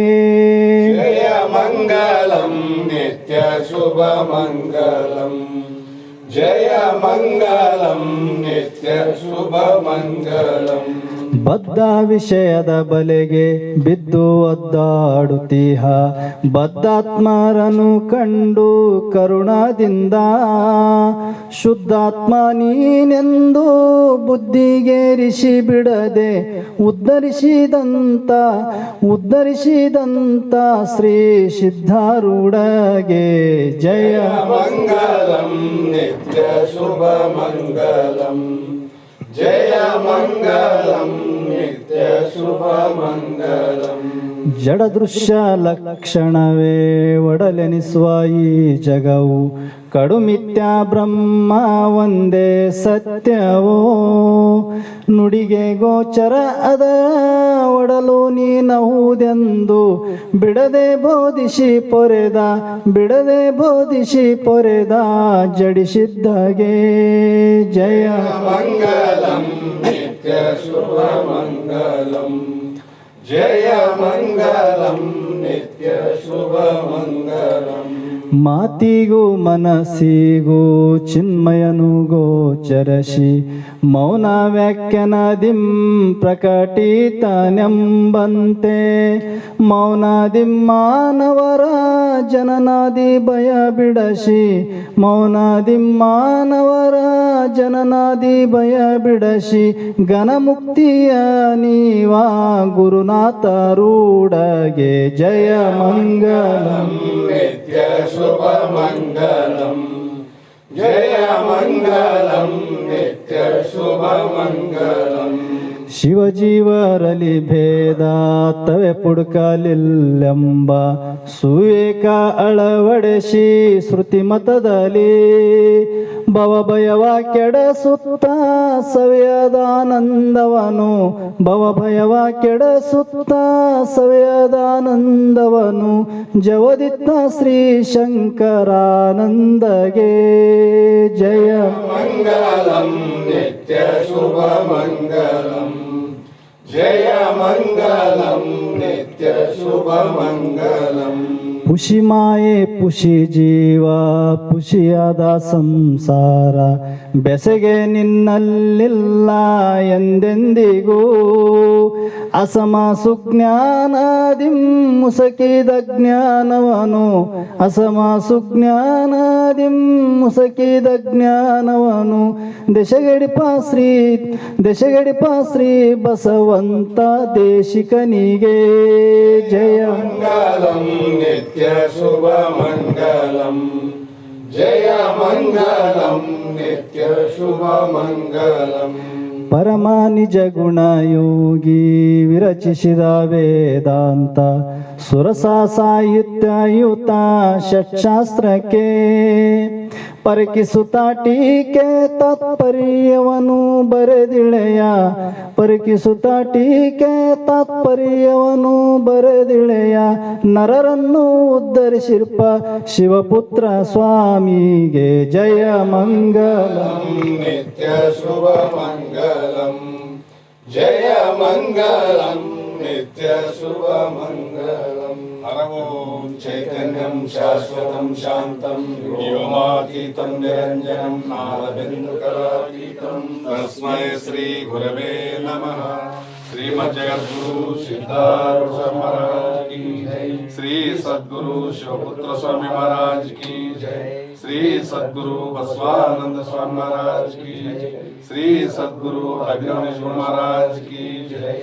ಜಯ ಮಂಗಲಂ ನಿತ್ಯ ಶುಭ ಮಂಗಲಂ, ಜಯ ಮಂಗಲಂ ನಿತ್ಯ ಶುಭ ಮಂಗಲಂ. ಬದ್ಧ ವಿಷಯದ ಬಲೆಗೆ ಬಿದ್ದು ಒದ್ದಾಡುತ್ತೀಹ ಬದ್ಧಾತ್ಮರನು ಕಂಡು ಕರುಣದಿಂದ ಶುದ್ಧಾತ್ಮ ನೀನೆಂದು ಬುದ್ಧಿಗೇರಿಸಿ ಬಿಡದೆ ಉದ್ಧರಿಸಿದಂತ ಶ್ರೀ ಸಿದ್ಧಾರೂಢಗೆ. ಜಯ ಮಂಗಲಂ ನಿತ್ಯ ಶುಭ ಮಂಗಲಂ, ಜಯ ಮಂಗಲಂ ನಿತ್ಯ ಶುಭ ಮಂಗಲಂ. ಜಡ ದೃಶ್ಯ ಲಕ್ಷಣವೇ ಒಡಲೆನಿಸುವ ಈ ಜಗವು ಕಡುಮಿಥ್ಯ ಬ್ರಹ್ಮ ಒಂದೇ ಸತ್ಯವೋ ನುಡಿಗೆ ಗೋಚರ ಅದ ಒಡಲು ನೀನಹುದೆಂದು ಬಿಡದೆ ಬೋಧಿಸಿ ಪೊರೆದ ಜಡಿಸಿದ್ದಾಗೆ. ಜಯ ಮಂಗಲಂ ನಿತ್ಯ ಶುಭ ಮಂಗಲಂ, ಜಯ ಮಂಗಲಂ ನಿತ್ಯ ಶುಭ ಮಂಗಲಂ. ಮಾತಿಗೂ ಮನಸ್ಸಿಗೂ ಚಿನ್ಮಯನು ಗೋಚರಸಿ ಮೌನ ವ್ಯಾಖ್ಯಾನದಿಂ ಪ್ರಕಟಿತನೆಂಬಂತೆ ಮೌನಾದಿಂ ಮಾನವರ ಜನನಾದಿ ಭಯ ಬಿಡಸಿ ಮೌನಾದಿಂ ಮಾನವರ ಜನನಾದಿ ಭಯ ಬಿಡಸಿ ಘನಮುಕ್ತಿಯ ನೀವಾ ಗುರುನಾಥ ರೂಢಗೆ ಜಯ ಮಂಗಲಂ ನಿತ್ಯ ಶುಭ ಮಂಗಲಂ ಜಯ ಮಂಗಲಂ ನಿತ್ಯ ಶುಭ ಮಂಗಲಂ ಶಿವಜೀವರಲಿ ಭೇದ ತವೆ ಪುಡ್ಕಲಿಲ್ಲೆಂಬ ಸುವೇಕ ಅಳವಡಿಸಿ ಶ್ರುತಿ ಮತದಲ್ಲಿ ಭವಭಯವ ಕೆಡಸುತ್ತ ಸವ್ಯದಾನಂದವನು ಭವಭಯವ ಕೆಡಸುತ್ತ ಸವ್ಯದಾನಂದವನು ಜವದಿತ್ತ ಶ್ರೀ ಶಂಕರಾನಂದಗೆ ಜಯ ಮಂಗಲಂ ನಿತ್ಯ ಶುಭ ಮಂಗಲಂ ಜಯ ಮಂಗಲಂ ನಿತ್ಯ ಶುಭ ಮಂಗಲಂ ಪುಷಿ ಮಾಯೆ ಪುಷಿ ಜೀವ ಪುಷಿಯಾದ ಸಂಸಾರ ಬೆಸಗೆ ನಿನ್ನಲ್ಲಿಲ್ಲ ಎಂದೆಂದಿಗೂ ಅಸಮ ಸುಜ್ಞಾನದಿಂ ಮುಸಕಿದ ಜ್ಞಾನವನು ಅಸಮ ಸುಜ್ಞಾನದಿಂ ಮುಸಕಿದ ಜ್ಞಾನವನು ದಶಗಡಿಪ ಶ್ರೀ ಬಸವಂತ ದೇಶಿಕನಿಗೆ ಜಯ ಮಂಗಲಂ ನಿತ್ಯ ಶುಭ ಮಂಗಲಂ ಜಯ ಮಂಗಲಂ ನಿತ್ಯ ಶುಭ ಮಂಗಲಂ ಪರಮ ನಿಜ ಗುಣಯೋಗಿ ವಿರಚಿಸಿದ ವೇದಾಂತ ಸುರಸ ಸಾಹಿತ್ಯಯುತ ಷಟ್ಶಾಸ್ತ್ರಕ್ಕೆ ಪರಕಿಸುತ್ತ ಟೀಕೆ ತಾತ್ಪರ್ಯವನು ಬರೆದಿಳೆಯ ಪರಕಿಸುತ್ತ ಟೀಕೆ ತಾತ್ಪರ್ಯವನು ಬರೆದಿಳೆಯ ನರರನ್ನು ಉದ್ಧರಿಸಿರ್ಪ ಶಿವಪುತ್ರ ಸ್ವಾಮಿಗೆ ಜಯ ಮಂಗಲಂ ನಿತ್ಯ ಶುಭ ಮಂಗಲಂ ಜಯ ಮಂಗಲಂ ನಿತ್ಯ ಶುಭ ಮಂಗಲಂ ಹರವೋಂ ಚೈತನ್ಯಂ ಶಾಶ್ವತಂ ಶಾಂತಂ ವ್ಯೋಮಾತೀತಂ ನಿರಂಜನಂ ನಾದಬಿಂದುಕಲಾತೀತಂ ತಸ್ಮೈ ಶ್ರೀ ಗುರವೇ ನಮಃ श्रीमज्जगद्गुरु सिद्धार्थ महाराज की जय श्री सद्गुरु शिवपुत्र स्वामी महाराज की जय श्री सद्गुरु बसवानंद स्वामी महाराज की जय श्री सद्गुरु अभिनव महाराज की जय।